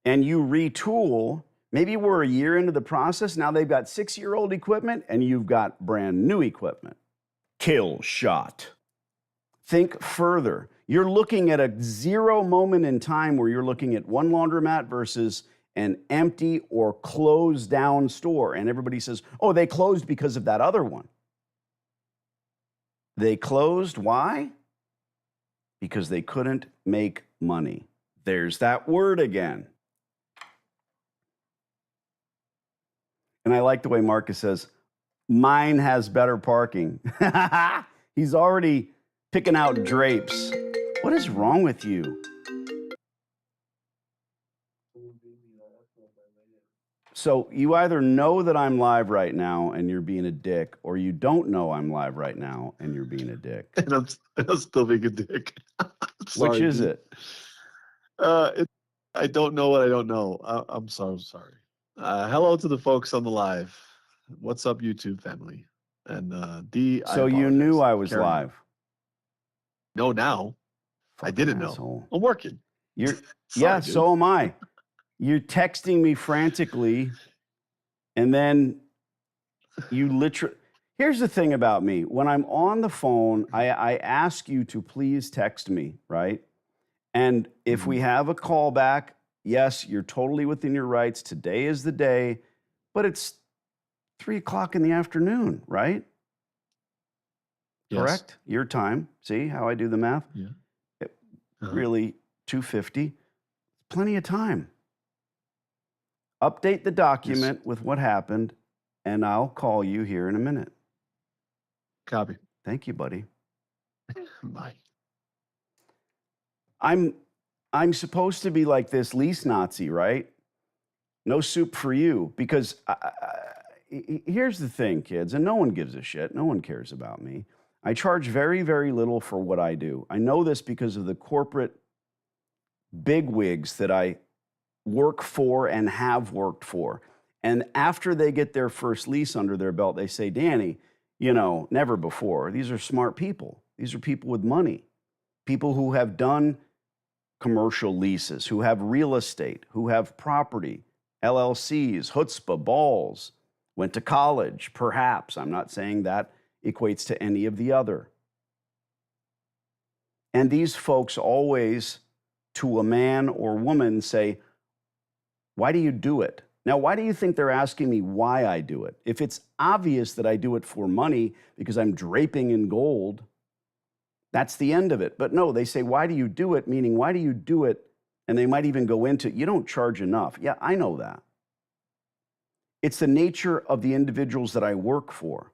and you retool, maybe we're a year into the process. Now they've got 6-year-old equipment and you've got brand new equipment. Kill shot. Think further. You're looking at a zero moment in time where you're looking at one laundromat versus an empty or closed down store. And everybody says, oh, they closed because of that other one. They closed. Why? Because they couldn't make money. There's that word again. And I like the way Marcus says, mine has better parking. He's already picking out drapes. What is wrong with you? So you either know that I'm live right now and you're being a dick, or you don't know I'm live right now and you're being a dick. And I'm still being a dick. Sorry, which is dude. it? I don't know what I don't know. I'm so sorry. Hello to the folks on the live. What's up, YouTube family? And D. So you knew I was live. No, now. I Fucking didn't asshole. know. I'm working. You're Sorry, yeah, dude. so am I. You're texting me frantically, and then you literally. Here's the thing about me. When I'm on the phone, I ask you to please text me, right? And if we have a call back, yes, you're totally within your rights. Today is the day, but it's 3 o'clock in the afternoon, right? Yes. Correct? Your time. See how I do the math? Yeah. Really, 2:50. Plenty of time. Update the document with what happened, and I'll call you here in a minute. Copy. Thank you, buddy. Bye. I'm supposed to be like this lease Nazi, right? No soup for you, because here's the thing, kids, and no one gives a shit. No one cares about me. I charge very, very little for what I do. I know this because of the corporate bigwigs that I work for and have worked for. And after they get their first lease under their belt, they say, Danny, you know, never before. These are smart people. These are people with money, people who have done commercial leases, who have real estate, who have property, LLCs, chutzpah, balls, went to college, perhaps. I'm not saying that equates to any of the other. And these folks always, to a man or woman, say, why do you do it? Now, why do you think they're asking me why I do it? If it's obvious that I do it for money because I'm draping in gold, that's the end of it. But no, they say, why do you do it? Meaning, why do you do it? And they might even go into, you don't charge enough. Yeah, I know that. It's the nature of the individuals that I work for.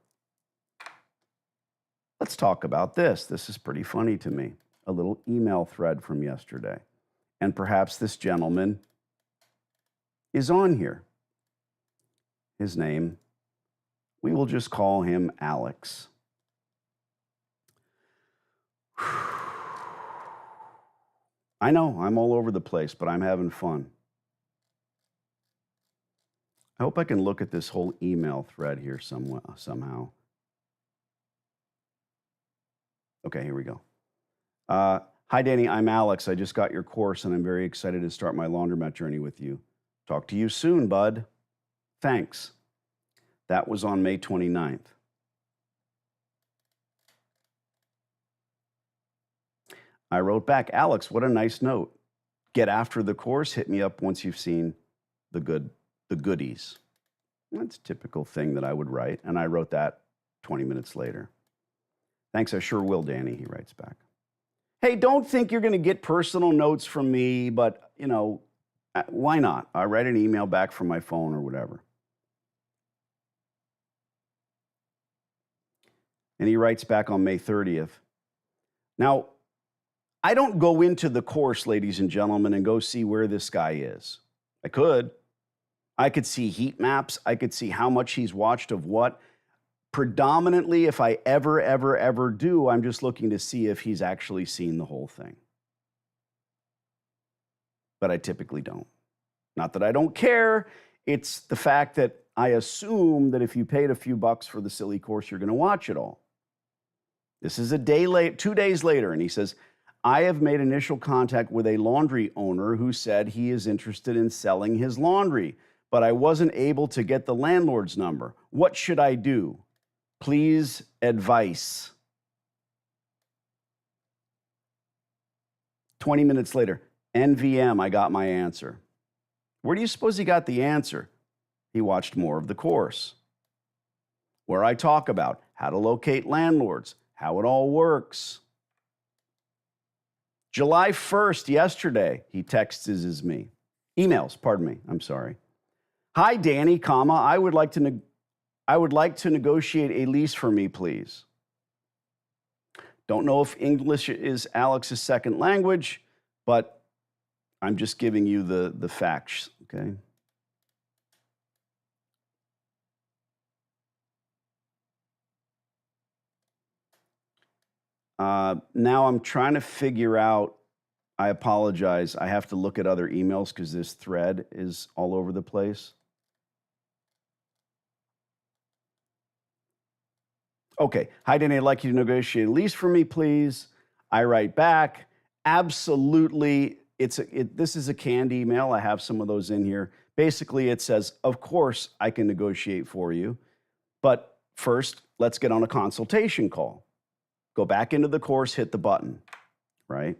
Let's talk about this. This is pretty funny to me. A little email thread from yesterday. And perhaps this gentleman is on here. His name, we will just call him Alex. I know I'm all over the place, but I'm having fun. I hope I can look at this whole email thread here somehow. Okay, here we go. Hi, Danny. I'm Alex. I just got your course, and I'm very excited to start my laundromat journey with you. Talk to you soon, bud. Thanks. That was on May 29th. I wrote back, Alex, what a nice note. Get after the course. Hit me up once you've seen the goodies. That's a typical thing that I would write, and I wrote that 20 minutes later. Thanks, I sure will, Danny, he writes back. Hey, don't think you're going to get personal notes from me, but, you know, why not? I write an email back from my phone or whatever. And he writes back on May 30th. Now, I don't go into the course, ladies and gentlemen, and go see where this guy is. I could. I could see heat maps. I could see how much he's watched of what. Predominantly, if I ever do, I'm just looking to see if he's actually seen the whole thing. But I typically don't. Not that I don't care. It's the fact that I assume that if you paid a few bucks for the silly course, you're going to watch it all. This is a day late, 2 days later, and he says, I have made initial contact with a laundry owner who said he is interested in selling his laundry, but I wasn't able to get the landlord's number. What should I do? Please advice. 20 minutes later, NVM, I got my answer. Where do you suppose he got the answer? He watched more of the course, where I talk about how to locate landlords, how it all works. July 1st, yesterday, he texts me. Emails, pardon me, I'm sorry. Hi, Danny, comma, I would like to negotiate a lease for me, please. Don't know if English is Alex's second language, but I'm just giving you the facts, okay? Now I'm trying to figure out, I apologize, I have to look at other emails because this thread is all over the place. Okay, hi Danny, I'd like you to negotiate a lease for me, please. I write back, absolutely this is a canned email. I have some of those in here. Basically, it says, of course, I can negotiate for you. But first, let's get on a consultation call. Go back into the course, hit the button, right?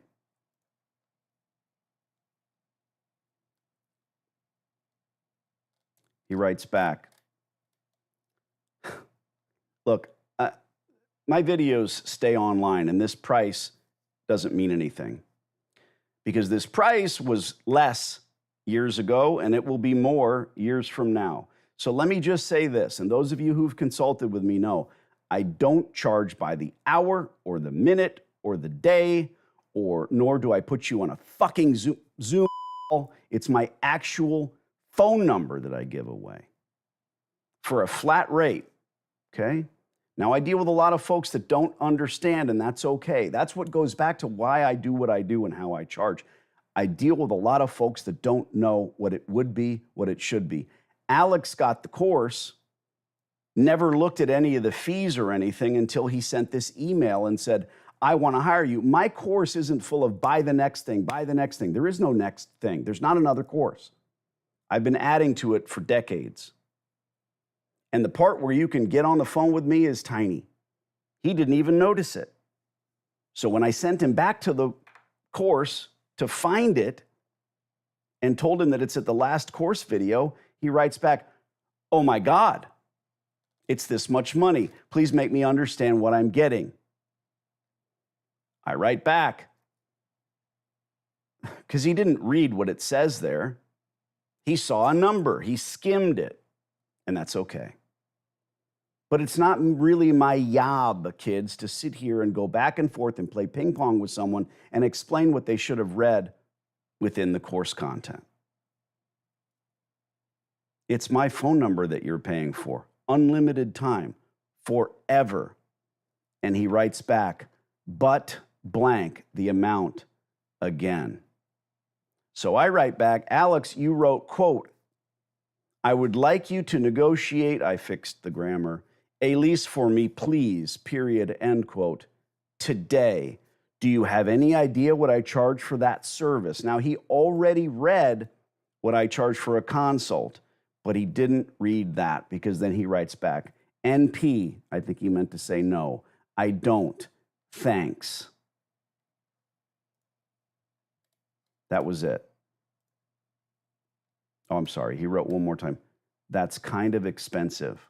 He writes back, look, my videos stay online, and this price doesn't mean anything because this price was less years ago, and it will be more years from now. So let me just say this, and those of you who've consulted with me know, I don't charge by the hour or the minute or the day, nor do I put you on a fucking Zoom call. It's my actual phone number that I give away for a flat rate, okay? Now, I deal with a lot of folks that don't understand, and that's okay. That's what goes back to why I do what I do and how I charge. I deal with a lot of folks that don't know what it would be, what it should be. Alex got the course, never looked at any of the fees or anything until he sent this email and said, I want to hire you. My course isn't full of buy the next thing, buy the next thing. There is no next thing. There's not another course. I've been adding to it for decades. And the part where you can get on the phone with me is tiny. He didn't even notice it. So when I sent him back to the course to find it and told him that it's at the last course video, he writes back, oh my God, it's this much money. Please make me understand what I'm getting. I write back, because he didn't read what it says there. He saw a number, he skimmed it, and that's okay. But it's not really my job, kids, to sit here and go back and forth and play ping pong with someone and explain what they should have read within the course content. It's my phone number that you're paying for, unlimited time, forever. And he writes back, but blank the amount again. So I write back, Alex, you wrote, quote, I would like you to negotiate, I fixed the grammar, a lease for me, please, period, end quote, today. Do you have any idea what I charge for that service? Now, he already read what I charge for a consult, but he didn't read that because then he writes back, NP, I think he meant to say no, I don't, thanks. That was it. Oh, I'm sorry. He wrote one more time. That's kind of expensive.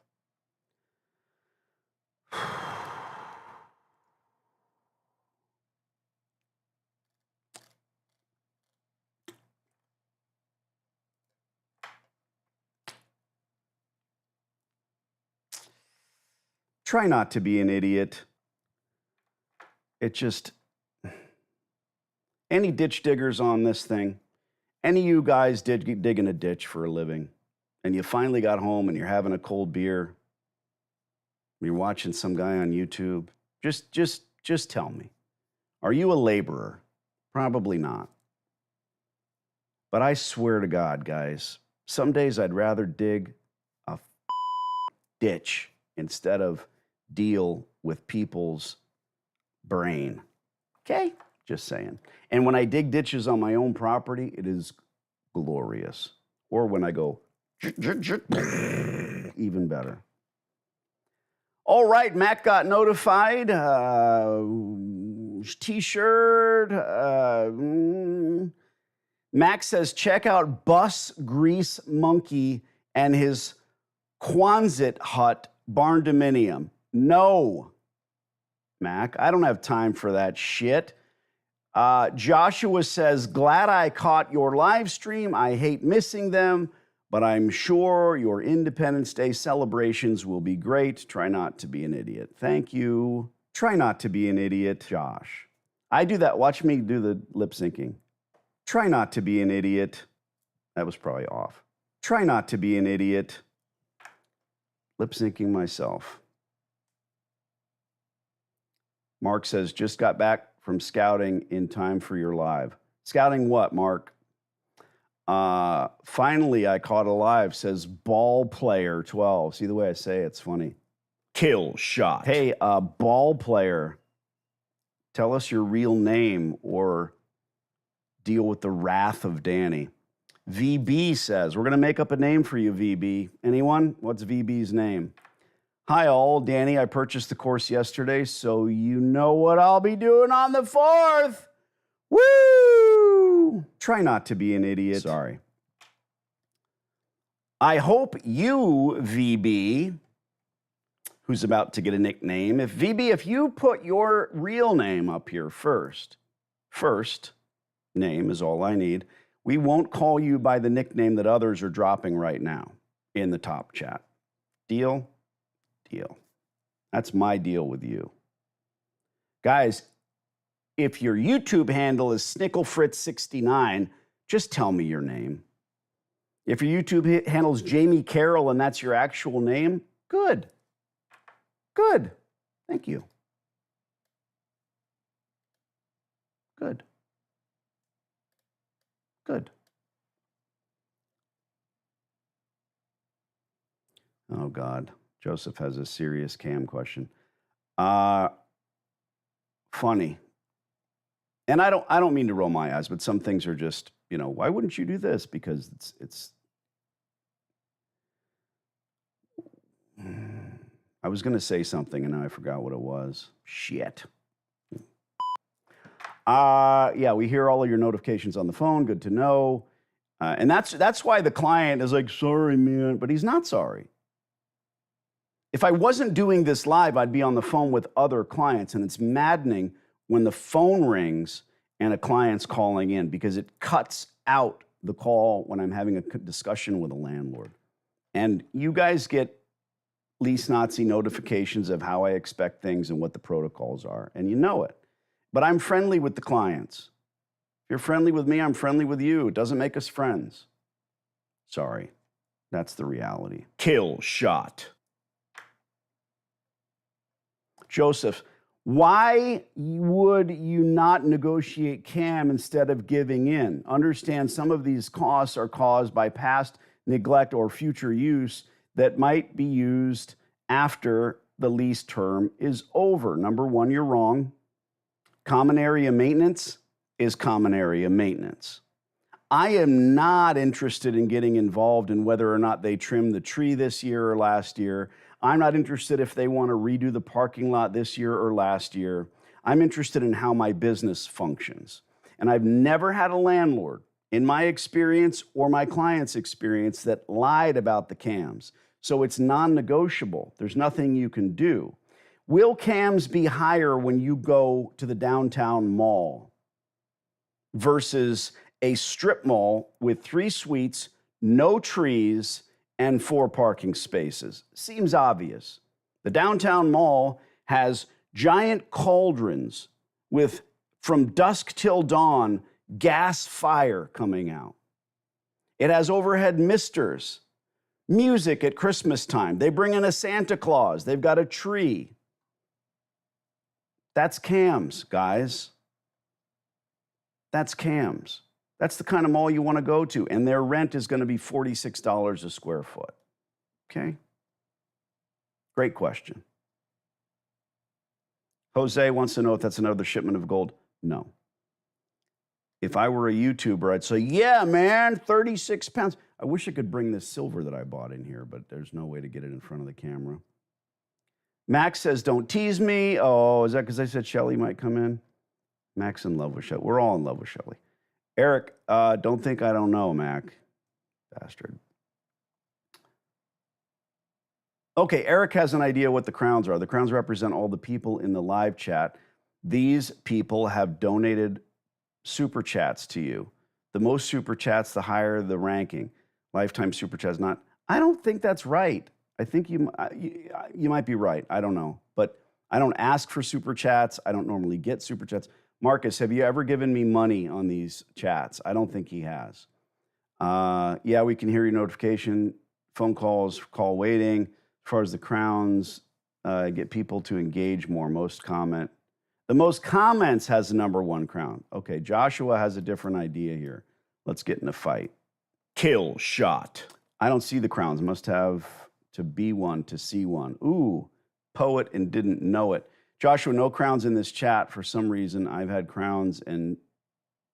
Try not to be an idiot. It just, any ditch diggers on this thing? Any of you guys digging a ditch for a living, and you finally got home and you're having a cold beer, you're watching some guy on YouTube, just tell me, are you a laborer? Probably not. But I swear to God, guys, some days I'd rather dig a ditch instead of deal with people's brain. Okay? Just saying. And when I dig ditches on my own property, it is glorious. Or when I go, even better. All right, Mac got notified. T-shirt. Mac says, check out Bus Grease Monkey and his Quonset hut barn dominium. No, Mac, I don't have time for that shit. Joshua says, glad I caught your live stream. I hate missing them, but I'm sure your Independence Day celebrations will be great. Try not to be an idiot. Thank you. Try not to be an idiot, Josh. I do that. Watch me do the lip syncing. Try not to be an idiot. That was probably off. Try not to be an idiot. Lip syncing myself. Mark says, just got back from scouting in time for your live. Scouting what, Mark? Finally, I caught a live, says ball player 12. See the way I say it? It's funny. Kill shot. Hey, ball player, tell us your real name or deal with the wrath of Danny. VB says, we're going to make up a name for you, VB. Anyone? What's VB's name? Hi, all. Danny, I purchased the course yesterday, so you know what I'll be doing on the 4th. Woo! Try not to be an idiot. Sorry. I hope you, VB, who's about to get a nickname, if you put your real name up here first name is all I need, we won't call you by the nickname that others are dropping right now in the top chat. Deal? Deal. That's my deal with you. Guys, if your YouTube handle is SnickelFritz69, just tell me your name. If your YouTube handle is Jamie Carroll and that's your actual name, good. Good. Thank you. Good. Good. Oh, God. Joseph has a serious cam question. Funny. And I don't mean to roll my eyes, but some things are just, why wouldn't you do this? Because it's I was going to say something and now I forgot what it was. Shit. Yeah, we hear all of your notifications on the phone. Good to know. And that's why the client is like, sorry, man, but he's not sorry. If I wasn't doing this live, I'd be on the phone with other clients, and it's maddening when the phone rings and a client's calling in because it cuts out the call when I'm having a discussion with a landlord. And you guys get Lease Nazi notifications of how I expect things and what the protocols are, and you know it. But I'm friendly with the clients. If you're friendly with me, I'm friendly with you. It doesn't make us friends. Sorry. That's the reality. Kill shot. Joseph, why would you not negotiate CAM instead of giving in? Understand some of these costs are caused by past neglect or future use that might be used after the lease term is over. Number one, you're wrong. Common area maintenance is common area maintenance. I am not interested in getting involved in whether or not they trimmed the tree this year or last year. I'm not interested if they want to redo the parking lot this year or last year. I'm interested in how my business functions. And I've never had a landlord, in my experience or my client's experience, that lied about the CAMs. So it's non-negotiable. There's nothing you can do. Will CAMs be higher when you go to the downtown mall versus a strip mall with 3 suites, no trees, and 4 parking spaces? Seems obvious. The downtown mall has giant cauldrons with, from dusk till dawn, gas fire coming out. It has overhead misters, music at Christmas time. They bring in a Santa Claus. They've got a tree. That's CAMs, guys. That's CAMs. That's the kind of mall you want to go to, and their rent is going to be $46 a square foot. Okay? Great question. Jose wants to know if that's another shipment of gold. No. If I were a YouTuber, I'd say, yeah, man, 36 pounds. I wish I could bring this silver that I bought in here, but there's no way to get it in front of the camera. Max says, don't tease me. Oh, is that because I said Shelly might come in? Max in love with Shelly. We're all in love with Shelly. Eric, don't think I don't know, Mac. Bastard. Okay, Eric has an idea what the crowns are. The crowns represent all the people in the live chat. These people have donated super chats to you. The most super chats, the higher the ranking. Lifetime super chats, not. I don't think that's right. I think you might be right. I don't know. But I don't ask for super chats. I don't normally get super chats. Marcus, have you ever given me money on these chats? I don't think he has. Yeah, we can hear your notification, phone calls, call waiting. As far as the crowns, get people to engage more. Most comment. The most comments has the #1 crown. Okay, Joshua has a different idea here. Let's get in a fight. Kill shot. I don't see the crowns. Must have to be one to see one. Ooh, poet and didn't know it. Joshua, no crowns in this chat for some reason. I've had crowns and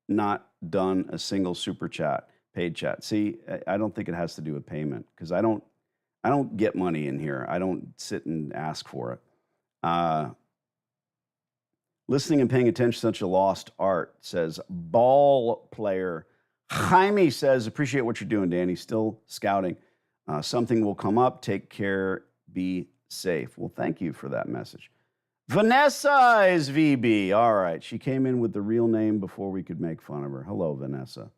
not done a single super chat, paid chat. See, I don't think it has to do with payment because I don't get money in here. I don't sit and ask for it. Listening and paying attention, such a lost art, says ball player. Jaime says, appreciate what you're doing, Danny. Still scouting. Something will come up. Take care. Be safe. Well, thank you for that message. Vanessa is VB. All right. She came in with the real name before we could make fun of her. Hello, Vanessa.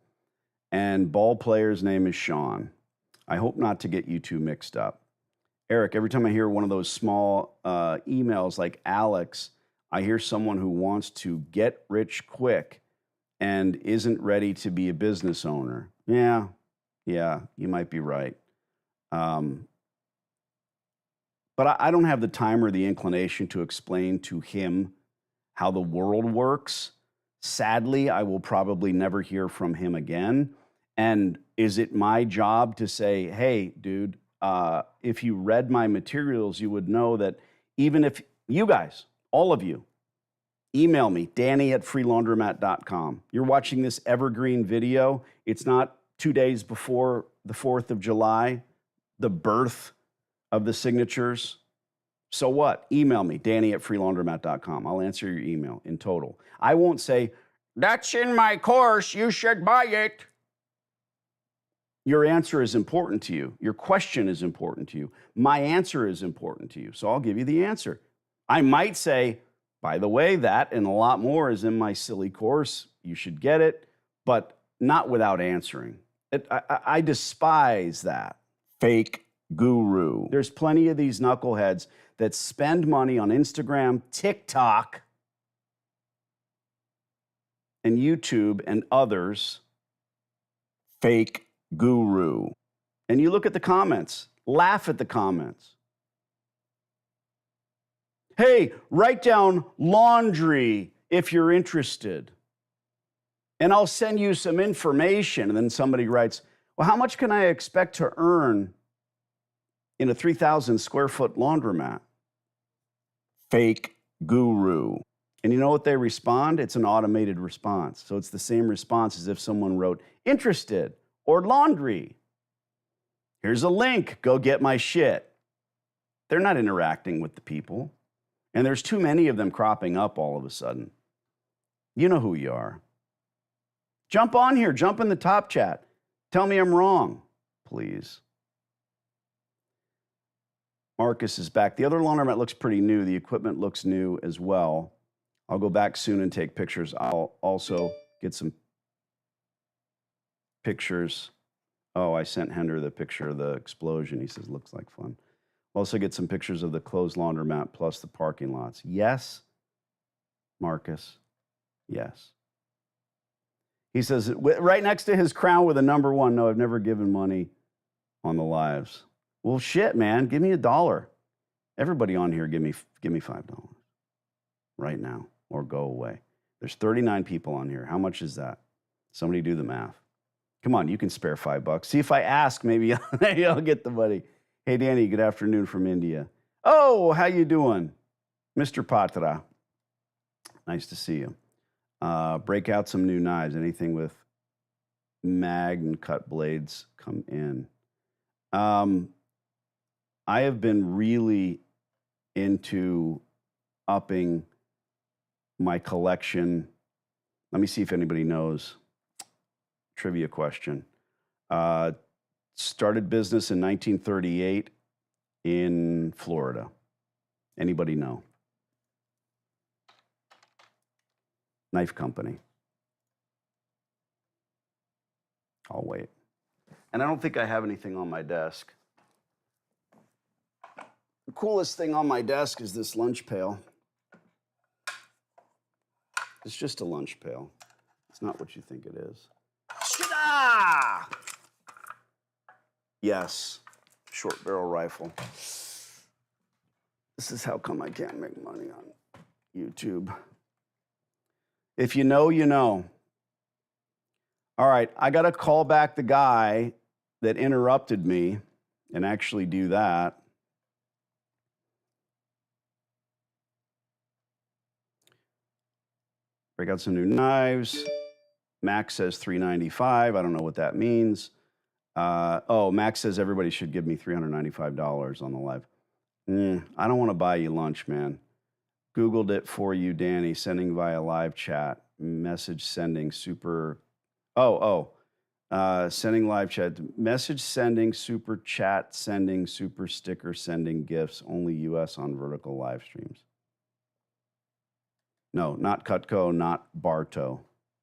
And ball player's name is Sean. I hope not to get you two mixed up. Eric, every time I hear one of those small emails like Alex, I hear someone who wants to get rich quick and isn't ready to be a business owner. Yeah, you might be right. But I don't have the time or the inclination to explain to him how the world works. Sadly, I will probably never hear from him again. And is it my job to say, hey, dude, if you read my materials, you would know that even if you guys, all of you, email me, danny@freelaundromat.com. You're watching this evergreen video. It's not 2 days before the 4th of July, the birth of the signatures. So what? Email me, danny@freelaundromat.com. I'll answer your email in total. I won't say, that's in my course, you should buy it. Your answer is important to you. Your question is important to you. My answer is important to you. So I'll give you the answer. I might say, by the way, that and a lot more is in my silly course. You should get it, but not without answering. I despise that. Fake guru. There's plenty of these knuckleheads that spend money on Instagram, TikTok, and YouTube and others. Fake guru. And you look at the comments, laugh at the comments. Hey, write down laundry if you're interested. And I'll send you some information. And then somebody writes, well, how much can I expect to earn in a 3,000 square foot laundromat? Fake guru. And you know what they respond? It's an automated response. So it's the same response as if someone wrote interested or laundry. Here's a link. Go get my shit. They're not interacting with the people. And there's too many of them cropping up all of a sudden. You know who you are. Jump on here. Jump in the top chat. Tell me I'm wrong, please. Marcus is back. The other laundromat looks pretty new. The equipment looks new as well. I'll go back soon and take pictures. I'll also get some pictures. Oh, I sent Hender the picture of the explosion. He says, looks like fun. I'll also get some pictures of the closed laundromat plus the parking lots. Yes, Marcus. Yes. He says, right next to his crown with a number 1, no, I've never given money on the lives. Well, shit, man, give me $1. Everybody on here, give me $5 right now or go away. There's 39 people on here. How much is that? Somebody do the math. Come on, you can spare $5. See if I ask, maybe I'll get the money. Hey, Danny, good afternoon from India. Oh, how you doing? Mr. Patra. Nice to see you. Break out some new knives. Anything with mag and cut blades come in. I have been really into upping my collection. Let me see if anybody knows. Trivia question. Started business in 1938 in Florida. Anybody know? Knife company. I'll wait. And I don't think I have anything on my desk. The coolest thing on my desk is this lunch pail. It's just a lunch pail. It's not what you think it is. Shada! Yes, short barrel rifle. This is how come I can't make money on YouTube. If you know, you know. All right, I got to call back the guy that interrupted me and actually do that. Break out some new knives. Max says $395. I don't know what that means. Max says everybody should give me $395 on the live. I don't want to buy you lunch, man. Googled it for you, Danny. Sending via live chat. Message sending super. Sending live chat. Message sending, super chat sending, super sticker sending gifts. Only US on vertical live streams. No, not Cutco, not Barto.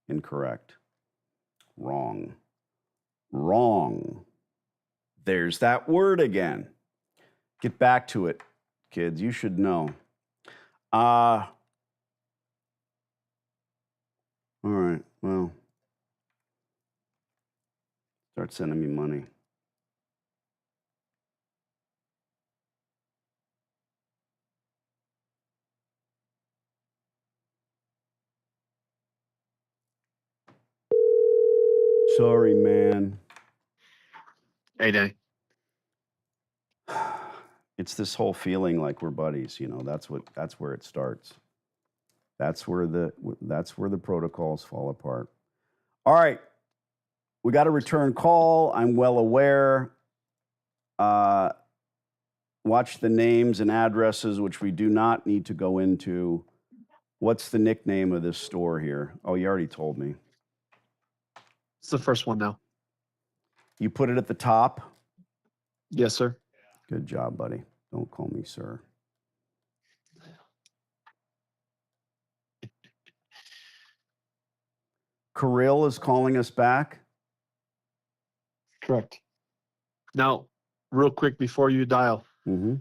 Incorrect. Wrong. There's that word again. Get back to it, kids. You should know. All right, well, start sending me money. Sorry, man. Hey, Danny. It's this whole feeling like we're buddies, you know. That's where it starts. That's where the protocols fall apart. All right. We got a return call. I'm well aware. Watch the names and addresses, which we do not need to go into. What's the nickname of this store here? Oh, you already told me. It's the first one now. You put it at the top? Yes, sir. Good job, buddy. Don't call me sir. Kirill is calling us back. Correct. Now, real quick before you dial. Mm-hmm.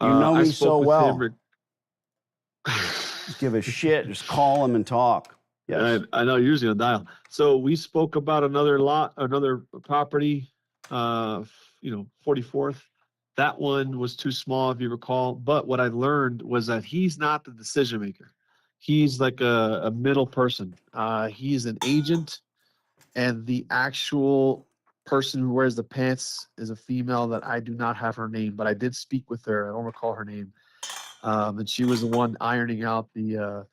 You know me so well. Give a shit. Just call him and talk. Yes. I know you're usually gonna dial. So we spoke about another property, 44th. That one was too small, if you recall. But what I learned was that he's not the decision maker. He's like a middle person. He's an agent, and the actual person who wears the pants is a female that I do not have her name, but I did speak with her. I don't recall her name. And she was the one ironing out the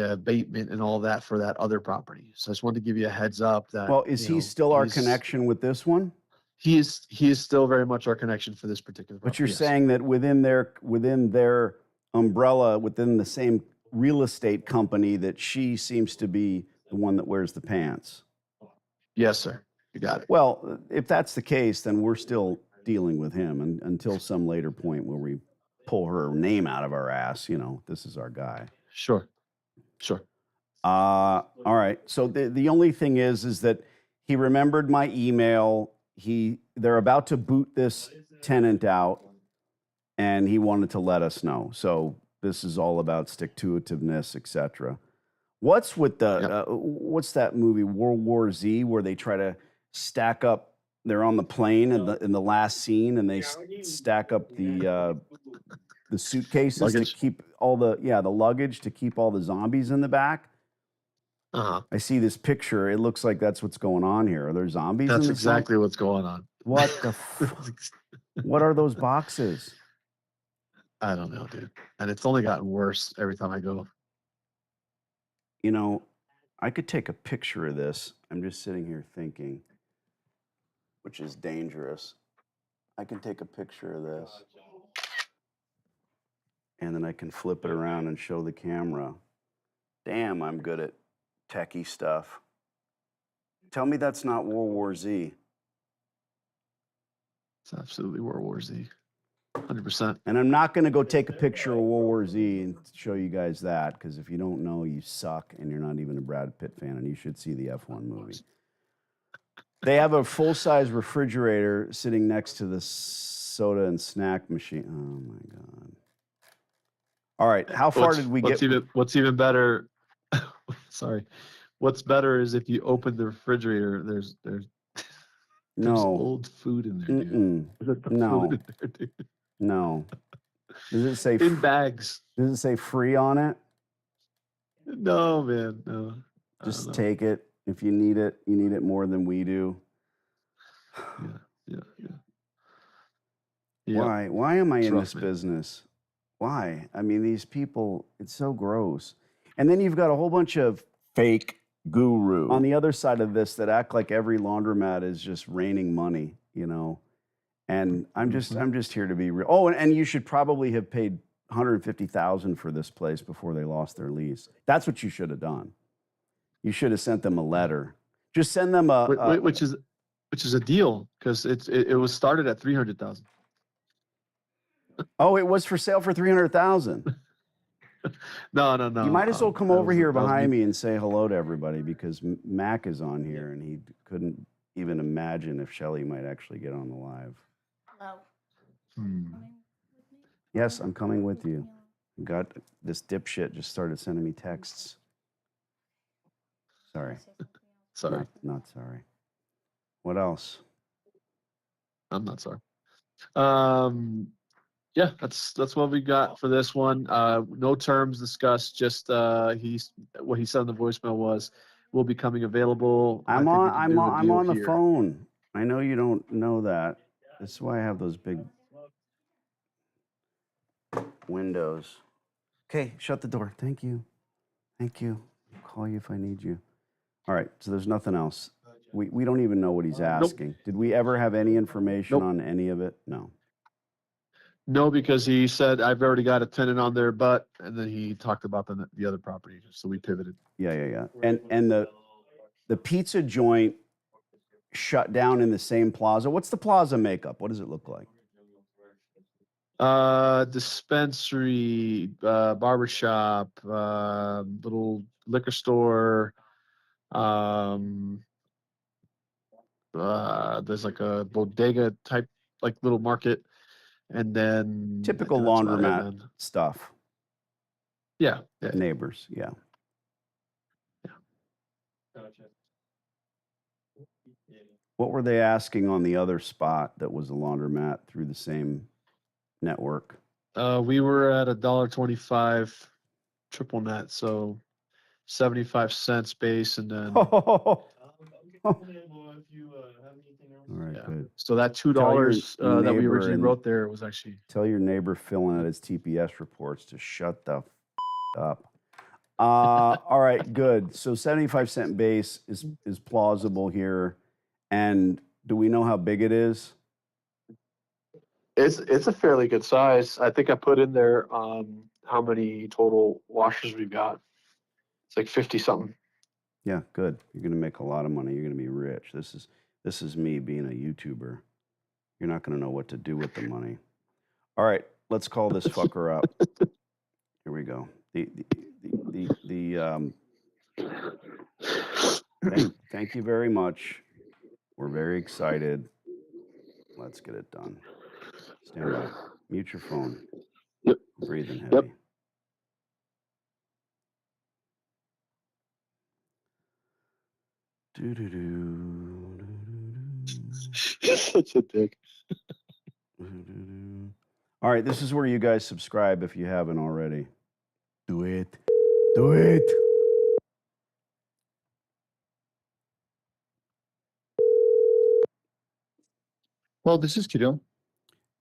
abatement and all that for that other property. So I just wanted to give you a heads up that. Well, is he still our connection with this one? He is still very much our connection for this particular property. But you're saying that within their umbrella, within the same real estate company, that she seems to be the one that wears the pants. Yes, sir. You got it. Well, if that's the case, then we're still dealing with him until some later point where we pull her name out of our ass. You know, this is our guy. Sure. All right. So the only thing is that he remembered my email. They're about to boot this tenant out, and he wanted to let us know. So this is all about stick-to-itiveness, etc. What's with what's that movie, World War Z, where they try to stack up? They're on the plane in the last scene, and they stack up the suitcases luggage. To keep all the luggage to keep all the zombies in the back. Uh-huh. I see this picture. It looks like that's what's going on here. Are there zombies? That's exactly what's going on. What the what are those boxes? I don't know, dude. And it's only gotten worse every time I go. You know, I could take a picture of this. I'm just sitting here thinking, which is dangerous. I can take a picture of this, and then I can flip it around and show the camera. Damn, I'm good at techie stuff. Tell me that's not World War Z. It's absolutely World War Z. 100%. And I'm not going to go take a picture of World War Z and show you guys that, because if you don't know, you suck, and you're not even a Brad Pitt fan, and you should see the F1 movie. They have a full-size refrigerator sitting next to the soda and snack machine. Oh, my God. All right, how far did we get? What's even better, sorry. What's better is if you open the refrigerator, there's old food in there, dude. No. Food in there, dude. No. Does it say in bags? Does it say free on it? No, man. No. Just take it. If you need it, you need it more than we do. Yeah. Why am I in this business? Why? I mean, these people, it's so gross. And then you've got a whole bunch of fake guru on the other side of this that act like every laundromat is just raining money, you know. And I'm just here to be real. Oh, and you should probably have paid $150,000 for this place before they lost their lease. That's what you should have done. You should have sent them a letter. Just send them which is a deal because it was started at 300,000. Oh, it was for sale for 300,000. No. You might as well come over here behind me. me and say hello to everybody because Mac is on here and he couldn't even imagine if Shelly might actually get on the live. Hello. Yes, I'm coming with you. Got this dipshit just started sending me texts. Sorry. Sorry. Not sorry. What else? I'm not sorry. Yeah, that's what we got for this one. No terms discussed. Just what he said in the voicemail was will be coming available. I'm on the phone. I know you don't know that. That's why I have those big windows. Okay, shut the door. Thank you. Thank you. I'll call you if I need you. All right, so there's nothing else. We don't even know what he's asking. Nope. Did we ever have any information on any of it? No. No, because he said, I've already got a tenant on there, but, and then he talked about the other property, so we pivoted. Yeah. And the pizza joint shut down in the same plaza. What's the plaza makeup? What does it look like? Dispensary, barbershop, little liquor store. There's like a bodega type, like little market. And then typical laundromat stuff. Yeah. Neighbors. Yeah. Gotcha. What were they asking on the other spot that was a laundromat through the same network? We were at $1.25 triple net, so 75 cents base, and then. All right, Yeah. good. So that $2 that we originally wrote there was actually. Tell your neighbor filling out his TPS reports to shut the up. All right, good. So 75-cent base is plausible here. And do we know how big it is? It's a fairly good size. I think I put in there how many total washers we've got. It's like 50 something. Yeah, good. You're gonna make a lot of money. You're gonna be rich. This is me being a YouTuber. You're not gonna know what to do with the money. All right, let's call this fucker up. Here we go. Thank you very much. We're very excited. Let's get it done. Stand by. Mute your phone. Yep. Breathing heavy. Yep. Such a dick. All right, this is where you guys subscribe if you haven't already. Do it. Do it. Well, this is Kirill.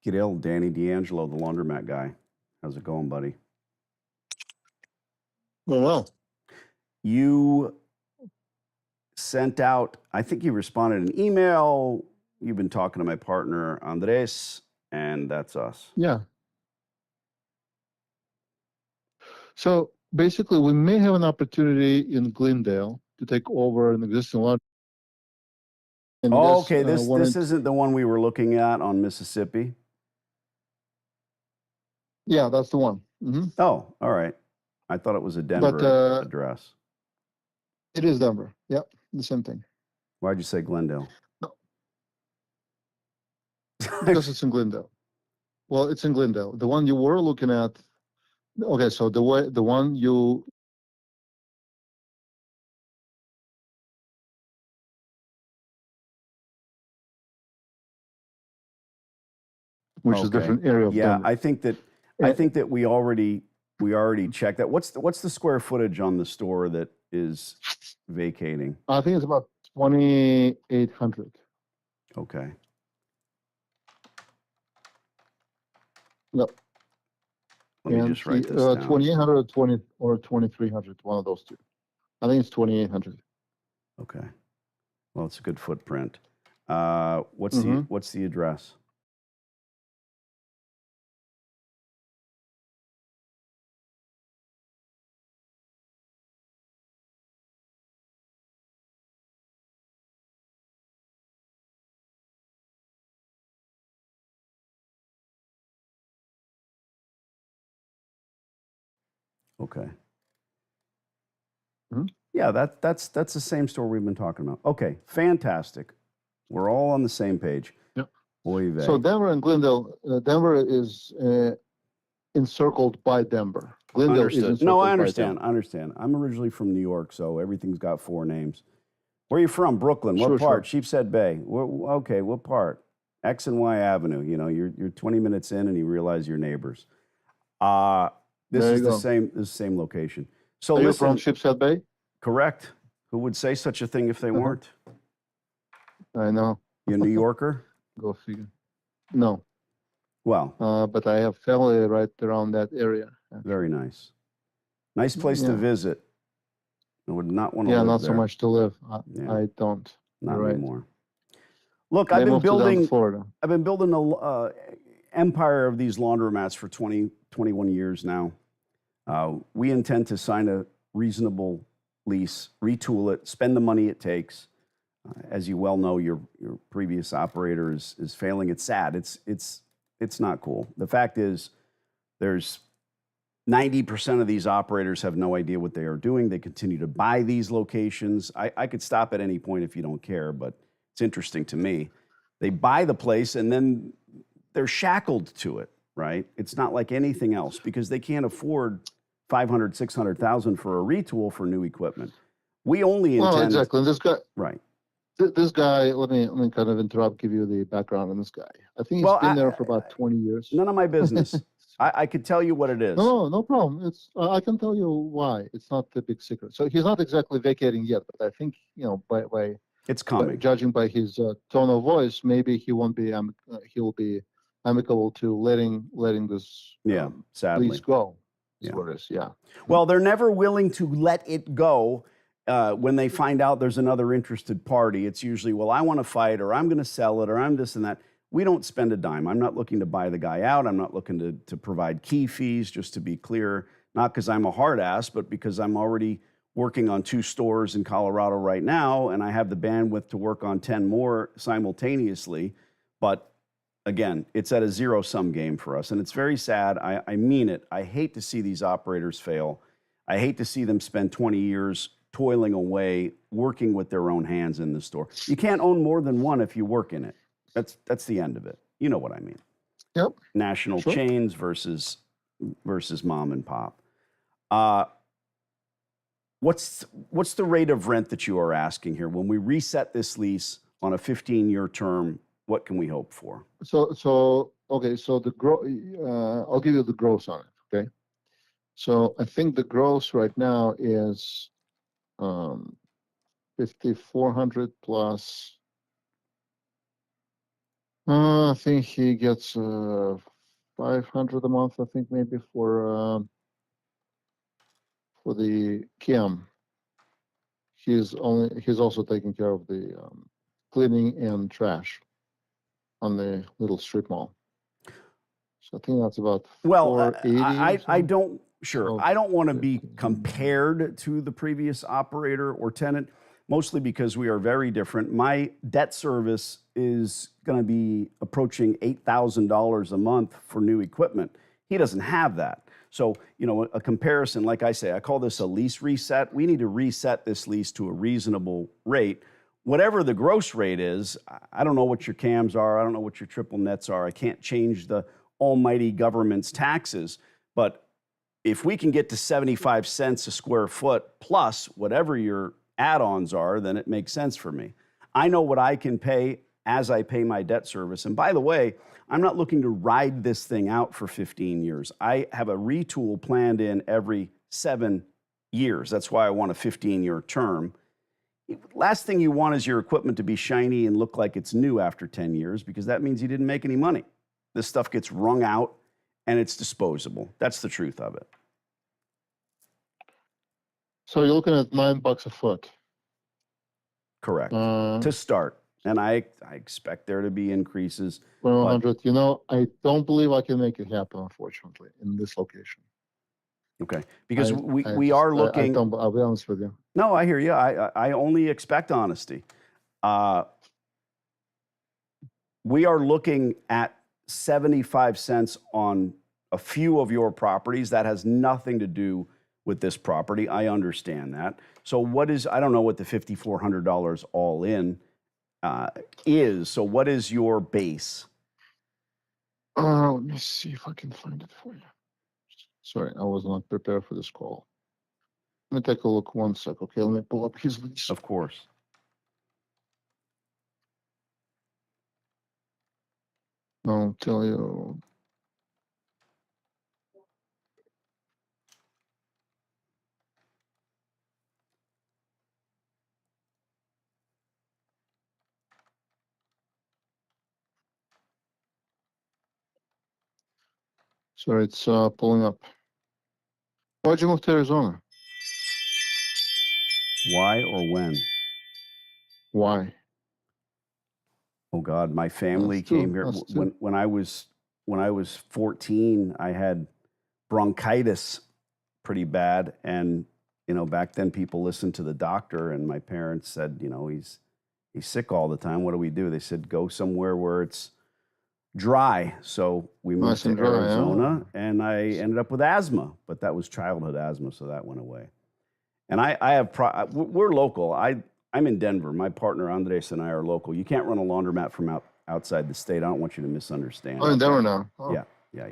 Kirill, Danny D'Angelo, the laundromat guy. How's it going, buddy? Well. You sent out, I think you responded an email. You've been talking to my partner, Andres, and that's us. Yeah. So basically, we may have an opportunity in Glendale to take over an existing laundry. Okay, this isn't the one we were looking at on Mississippi? Yeah, that's the one. Mm-hmm. Oh, all right. I thought it was a Denver address. It is Denver. Yep, the same thing. Why'd you say Glendale? No. Because it's in Glendale. Well, it's in Glendale. The one you were looking at. Okay, so the one you. Which is a different area of Denver. I think that we already checked that. What's the square footage on the store that is vacating? I think it's about 2,800. Okay. Yep. Let me just write this down. 2,800 or 2,300, one of those two. I think it's 2,800. Okay. Well, it's a good footprint. What's the address? Okay. Yeah, that's the same store we've been talking about. Okay, fantastic. We're all on the same page. Yep. Oy vey. So Denver and Glendale, Denver is encircled by Denver. Glendale is Understood. encircled No, I by understand. Denver. I understand. I'm originally from New York, so everything's got 4 names. Where are you from? Brooklyn. What Sure, part? sure. Sheepshead Bay. Okay, what part? X and Y Avenue. You know, you're 20 minutes in and you realize you're neighbors. This There is you the go. same. This is the same location. So Are you listen, from Sheepshead Bay? correct. Who would say such a thing if they weren't? I know. You a New Yorker? Go figure. No, Well, but I have family right around that area. very nice. Nice place to Yeah. visit. I would not want to Yeah, live not there. so much to live. Yeah. I don't. Not You're right. anymore. Look, They I've been moved to down to building Florida. a empire of these laundromats for 21 years now. We intend to sign a reasonable lease, retool it, spend the money it takes. As you well know, your previous operator is failing. It's sad. It's not cool. The fact is, there's 90% of these operators have no idea what they are doing. They continue to buy these locations. I could stop at any point if you don't care, but it's interesting to me. They buy the place and then they're shackled to it, right? It's not like anything else because they can't afford $500,000, $600,000 for a retool for new equipment. We only intend. Well, exactly. And this guy, Right. this guy. Let me kind of interrupt. Give you the background on this guy. I think he's been there for about 20 years. None of my business. I could tell you what it is. No problem. It's I can tell you why. It's not the big secret. So he's not exactly vacating yet, but I think by It's coming. judging by his tone of voice, maybe he won't be. He'll be amicable to letting this sadly. lease go. Yeah. What it is. Yeah. Well, they're never willing to let it go when they find out there's another interested party. It's usually, well, I want to fight, or I'm going to sell it, or I'm this and that. We don't spend a dime. I'm not looking to buy the guy out. I'm not looking to provide key fees, just to be clear, not because I'm a hard ass, but because I'm already working on 2 stores in Colorado right now, and I have the bandwidth to work on 10 more simultaneously. But again, it's at a zero-sum game for us, and it's very sad. I mean it. I hate to see these operators fail. I hate to see them spend 20 years toiling away, working with their own hands in the store. You can't own more than one if you work in it. That's the end of it. You know what I mean. Yep. National Sure. chains versus mom and pop. What's the rate of rent that you are asking here? When we reset this lease on a 15-year term, what can we hope for? So okay. So I'll give you the gross on it. Okay. So I think the gross right now is 5,400 plus. I think he gets 500 a month. I think maybe for the Kim. He's also taking care of the cleaning and trash on the little strip mall. So I think that's about 480. I don't. Sure, So I don't want to be compared to the previous operator or tenant, mostly because we are very different. My debt service is going to be approaching $8,000 a month for new equipment. He doesn't have that. So, a comparison, like I say, I call this a lease reset. We need to reset this lease to a reasonable rate. Whatever the gross rate is, I don't know what your CAMs are. I don't know what your triple nets are. I can't change the almighty government's taxes. But if we can get to 75 cents a square foot plus whatever your add-ons are, then it makes sense for me. I know what I can pay as I pay my debt service. And by the way, I'm not looking to ride this thing out for 15 years. I have a retool planned in every 7 years. That's why I want a 15-year term. Last thing you want is your equipment to be shiny and look like it's new after 10 years, because that means you didn't make any money. This stuff gets wrung out and it's disposable. That's the truth of it. So you're looking at $9 a foot. Correct. To start. And I expect there to be increases. Well, 100. You know, I don't believe I can make it happen, unfortunately, in this location. Okay. Because I we just- are looking. I'll be honest with you. No, I hear you. I only expect honesty. We are looking at 75 cents on a few of your properties. That has nothing to do with this property. I understand that. So I don't know what the $5,400 all in is. So what is your base? Let me see if I can find it for you. Sorry, I was not prepared for this call. Let me take a look 1 sec. Okay, let me pull up his lease. Of course. I'll tell you. Sorry, it's pulling up. Why'd you move to Arizona? Why or when? Why? Oh God, my family Us too, came here us too. when I was 14. I had bronchitis pretty bad, and back then people listened to the doctor, and my parents said, he's sick all the time. What do we do? They said go somewhere where it's dry. So we moved Nice to and dry, huh? Arizona, and I ended up with asthma, but that was childhood asthma, so that went away. And we're local. I'm in Denver. My partner Andres and I are local. You can't run a laundromat from outside the state. I don't want you to misunderstand. Oh, in Denver now. Oh. Yeah.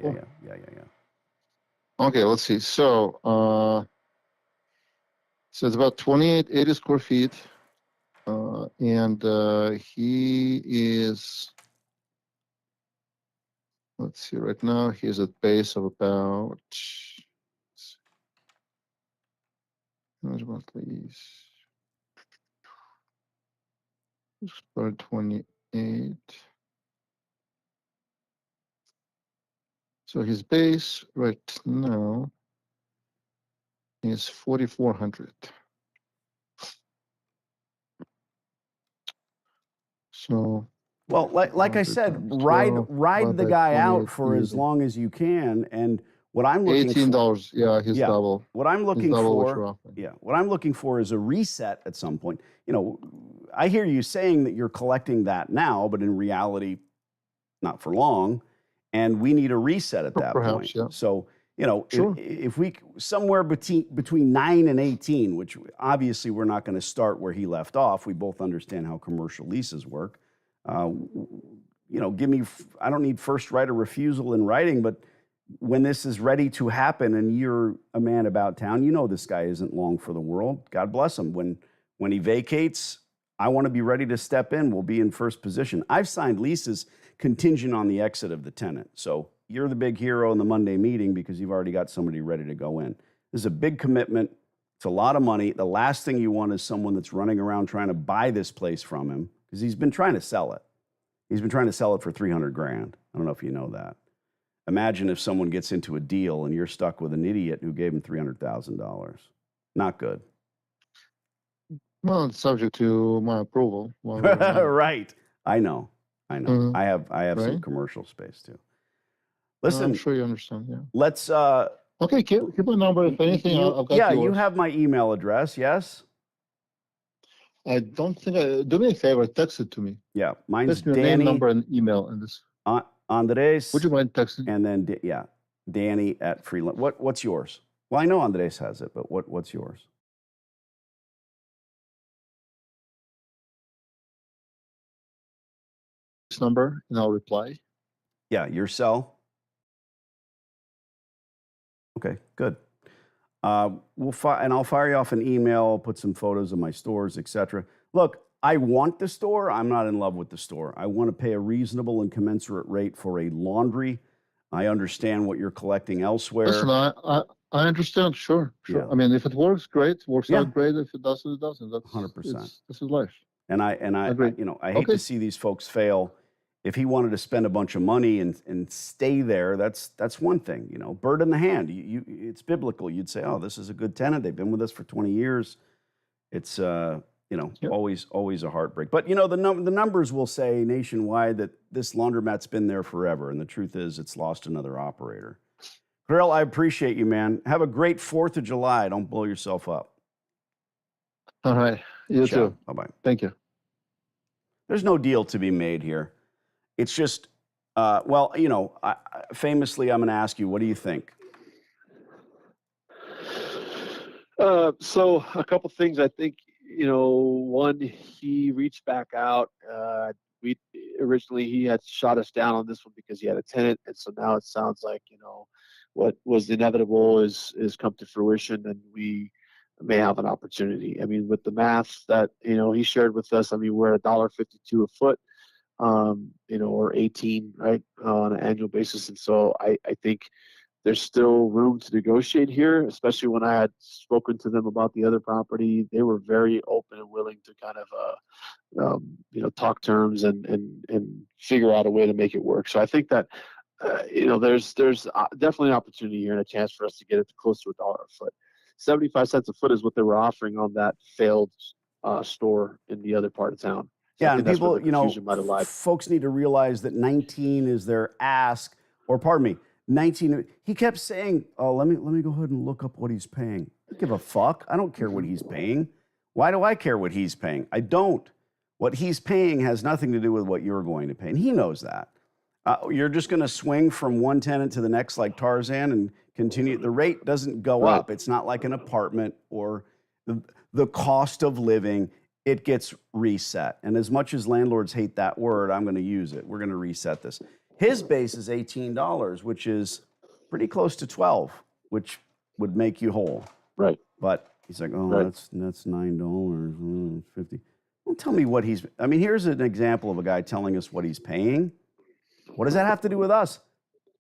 Cool. Yeah. Okay, let's see. So, it's about 2880 square feet, and he is. Let's see. Right now, he's at base of about. Lease. It's about 28. So his base right now is 4,400. So. Well, like I said, ride the guy out for as long as you can. And what I'm looking $18. Yeah, he's double. What I'm looking double what you're for, offering. what I'm looking for is a reset at some point. I hear you saying that you're collecting that now, but in reality, not for long. And we need a reset at that point. Yeah. So, Sure. if we somewhere between 9 and 18, which obviously we're not going to start where he left off. We both understand how commercial leases work. Give me. I don't need first right of refusal in writing, but when this is ready to happen and you're a man about town, this guy isn't long for the world. God bless him. When he vacates, I want to be ready to step in. We'll be in first position. I've signed leases contingent on the exit of the tenant. So you're the big hero in the Monday meeting because you've already got somebody ready to go in. This is a big commitment. It's a lot of money. The last thing you want is someone that's running around trying to buy this place from him because he's been trying to sell it. He's been trying to sell it for $300,000. I don't know if you know that. Imagine if someone gets into a deal and you're stuck with an idiot who gave him $300,000. Not good. Well, it's subject to my approval. Right. I know. Mm-hmm. I have some right? commercial space too. Listen, I'm sure you understand. Yeah. Let's. Okay, keep my number. If anything, I've got yours. You have my email address. Yes. I don't think do me a favor, text it to me. Yeah, mine's Danny. Danny. Name, number, and email, and this. Andres. Would you mind texting? And then Danny at Freeland. What's yours? Well, I know Andres has it, but what's yours? This number, and I'll reply. Yeah, your cell. Okay, good. I'll fire you off an email, put some photos of my stores, etc. Look, I want the store. I'm not in love with the store. I want to pay a reasonable and commensurate rate for a laundry. I understand what you're collecting elsewhere. Listen, I understand. Sure. Yeah. I mean, if it works, great. Works out great. If it doesn't, it doesn't. That's 100%. This is life. And I hate to see these folks fail. If he wanted to spend a bunch of money and stay there, that's one thing. Bird in the hand. It's biblical. You'd say, oh, this is a good tenant. They've been with us for 20 years. It's Yep. always a heartbreak. But, the numbers will say nationwide that this laundromat's been there forever. And the truth is it's lost another operator. Grill, I appreciate you, man. Have a great 4th of July. Don't blow yourself up. All right. You Ciao. too. Bye-bye. Thank you. There's no deal to be made here. It's just, famously, I'm going to ask you, what do you think? So a couple things. I think, one, he reached back out. We originally he had shot us down on this one because he had a tenant, and so now it sounds like what was inevitable is come to fruition, and we may have an opportunity. I mean, with the math that he shared with us, I mean, we're at $1.52 a foot, or 18, right, on an annual basis, and so I think there's still room to negotiate here, especially when I had spoken to them about the other property. They were very open and willing to kind of, talk terms and figure out a way to make it work. So I think that, there's definitely an opportunity here and a chance for us to get it close to $1 a foot. 75 cents a foot is what they were offering on that failed store in the other part of town. So Yeah, I and think that's where people, the confusion might have lied. folks need to realize that 19 is their ask, or pardon me, 19. He kept saying, "Oh, let me go ahead and look up what he's paying." I don't give a fuck. I don't care what he's paying. Why do I care what he's paying? I don't. What he's paying has nothing to do with what you're going to pay, and he knows that. You're just going to swing from one tenant to the next like Tarzan and continue. The rate doesn't go Right. up. It's not like an apartment or the cost of living. It gets reset. And as much as landlords hate that word, I'm going to use it. We're going to reset this. His base is $18, which is pretty close to $12, which would make you whole. Right. But he's like, oh, Right. that's $9, $50. Don't tell me what he's. I mean, here's an example of a guy telling us what he's paying. What does that have to do with us?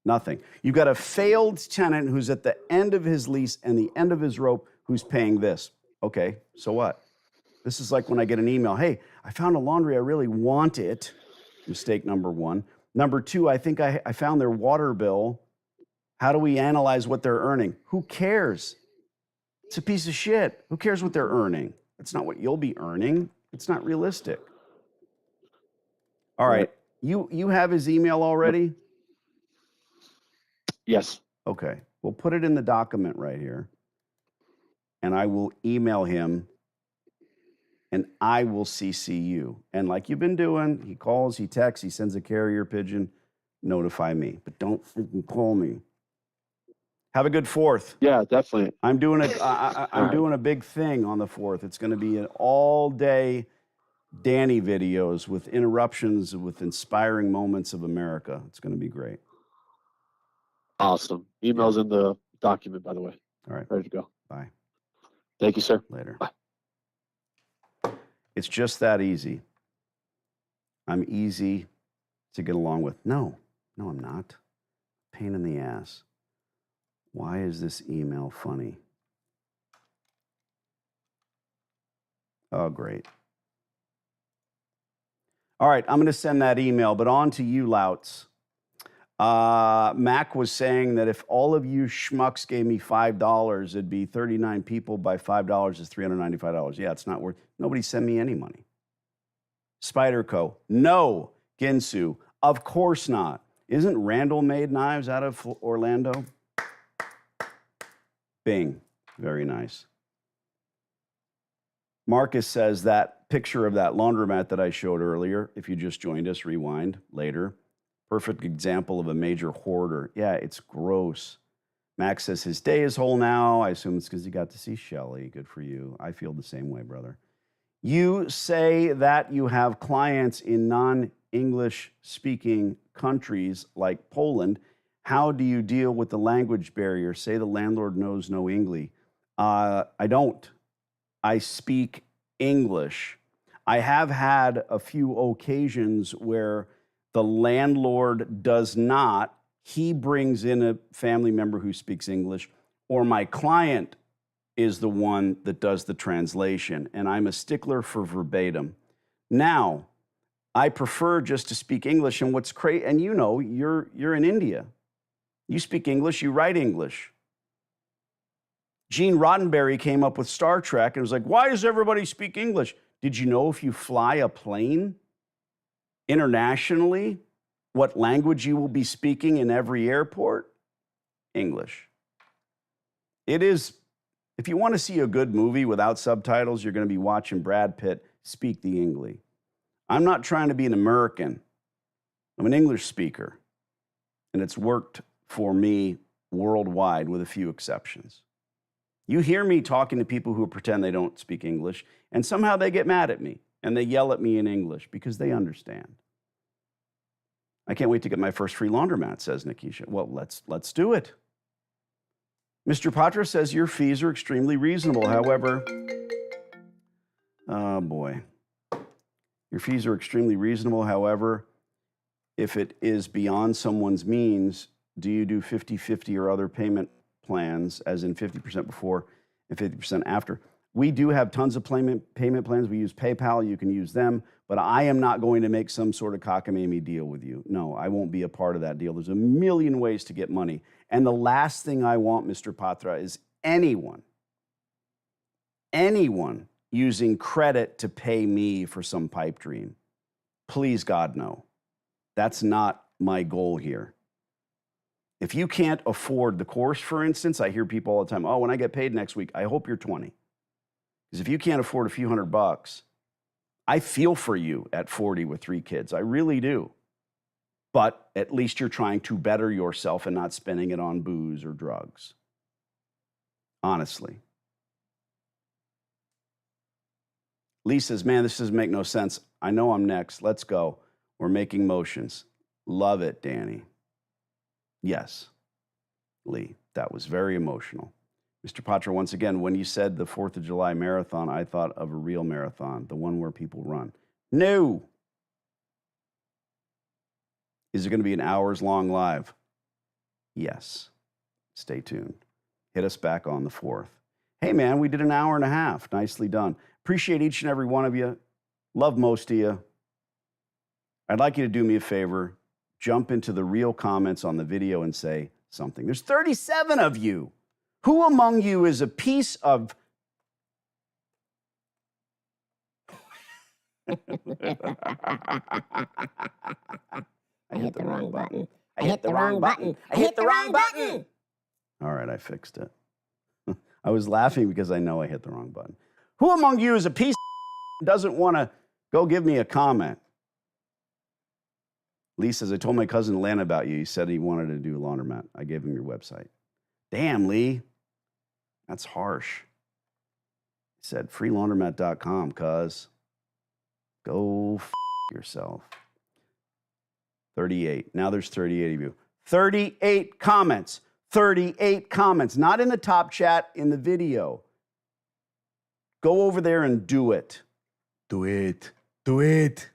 Nothing. You've got a failed tenant who's at the end of his lease and the end of his rope who's paying this. Okay, so what? This is like when I get an email, hey, I found a laundry, I really want it. Mistake number one. Number two, I think I found their water bill. How do we analyze what they're earning? Who cares? It's a piece of shit. Who cares what they're earning? That's not what you'll be earning. It's not realistic. All right. You have his email already? Yes. Okay. We'll put it in the document right here. And I will email him and I will CC you. And like you've been doing, he calls, he texts, he sends a carrier pigeon, notify me. But don't freaking call me. Have a good 4th. Yeah, definitely. I'm doing a big thing on the 4th. It's going to be an all-day Danny videos with interruptions, with inspiring moments of America. It's going to be great. Awesome. Email's in the document, by the way. All right. Ready to go. Bye. Thank you, sir. Later. Bye. It's just that easy. I'm easy to get along with. No, I'm not. Pain in the ass. Why is this email funny? Oh, great. All right, I'm going to send that email, but on to you, louts. Mac was saying that if all of you schmucks gave me $5, it'd be 39 people by $5 is $395. Yeah, it's not worth. Nobody send me any money. Spyderco, no. Ginsu, of course not. Isn't Randall made knives out of Orlando? Bing, very nice. Marcus says that picture of that laundromat that I showed earlier, if you just joined us, rewind later. Perfect example of a major hoarder. Yeah, it's gross. Max says his day is whole now. I assume it's because he got to see Shelly. Good for you. I feel the same way, brother. You say that you have clients in non-English speaking countries like Poland. How do you deal with the language barrier? Say the landlord knows no English. I don't. I speak English. I have had a few occasions where the landlord does not. He brings in a family member who speaks English, or my client is the one that does the translation, and I'm a stickler for verbatim. Now, I prefer just to speak English, and what's crazy, and you're in India. You speak English, you write English. Gene Roddenberry came up with Star Trek and was like, why does everybody speak English? Did you know if you fly a plane internationally, what language you will be speaking in every airport? English. It is, if you want to see a good movie without subtitles, you're going to be watching Brad Pitt speak the English. I'm not trying to be an American. I'm an English speaker, and it's worked for me worldwide with a few exceptions. You hear me talking to people who pretend they don't speak English, and somehow they get mad at me, and they yell at me in English because they understand. I can't wait to get my first free laundromat, says Nikisha. Well, let's do it. Mr. Patra says your fees are extremely reasonable. However, oh boy, your fees are extremely reasonable. However, if it is beyond someone's means, do you do 50-50 or other payment plans, as in 50% before and 50% after? We do have tons of payment plans. We use PayPal. You can use them. But I am not going to make some sort of cockamamie deal with you. No, I won't be a part of that deal. There's a million ways to get money. And the last thing I want, Mr. Patra, is anyone using credit to pay me for some pipe dream. Please, God, no. That's not my goal here. If you can't afford the course, for instance, I hear people all the time, oh, when I get paid next week, I hope you're 20. Because if you can't afford a few $100, I feel for you at 40 with 3 kids. I really do. But at least you're trying to better yourself and not spending it on booze or drugs. Honestly. Lee says, man, this doesn't make no sense. I know I'm next. Let's go. We're making motions. Love it, Danny. Yes, Lee, that was very emotional. Mr. Patra, once again, when you said the 4th of July marathon, I thought of a real marathon, the one where people run. No. Is it going to be an hours-long live? Yes. Stay tuned. Hit us back on the 4th. Hey, man, we did an hour and a half. Nicely done. Appreciate each and every one of you. Love most of you. I'd like you to do me a favor. Jump into the real comments on the video and say something. There's 37 of you. Who among you is a piece of... I hit the wrong button. I hit the wrong button. I hit the wrong button. All right, I fixed it. I was laughing because I know I hit the wrong button. Who among you is a piece of doesn't want to go give me a comment? Lee says, I told my cousin Atlanta about you. He said he wanted to do a laundromat. I gave him your website. Damn, Lee. That's harsh. He said, freelaundromat.com, cuz. Go yourself. 38. Now there's 38 of you. 38 comments. 38 comments. Not in the top chat, in the video. Go over there and do it. Do it. Do it.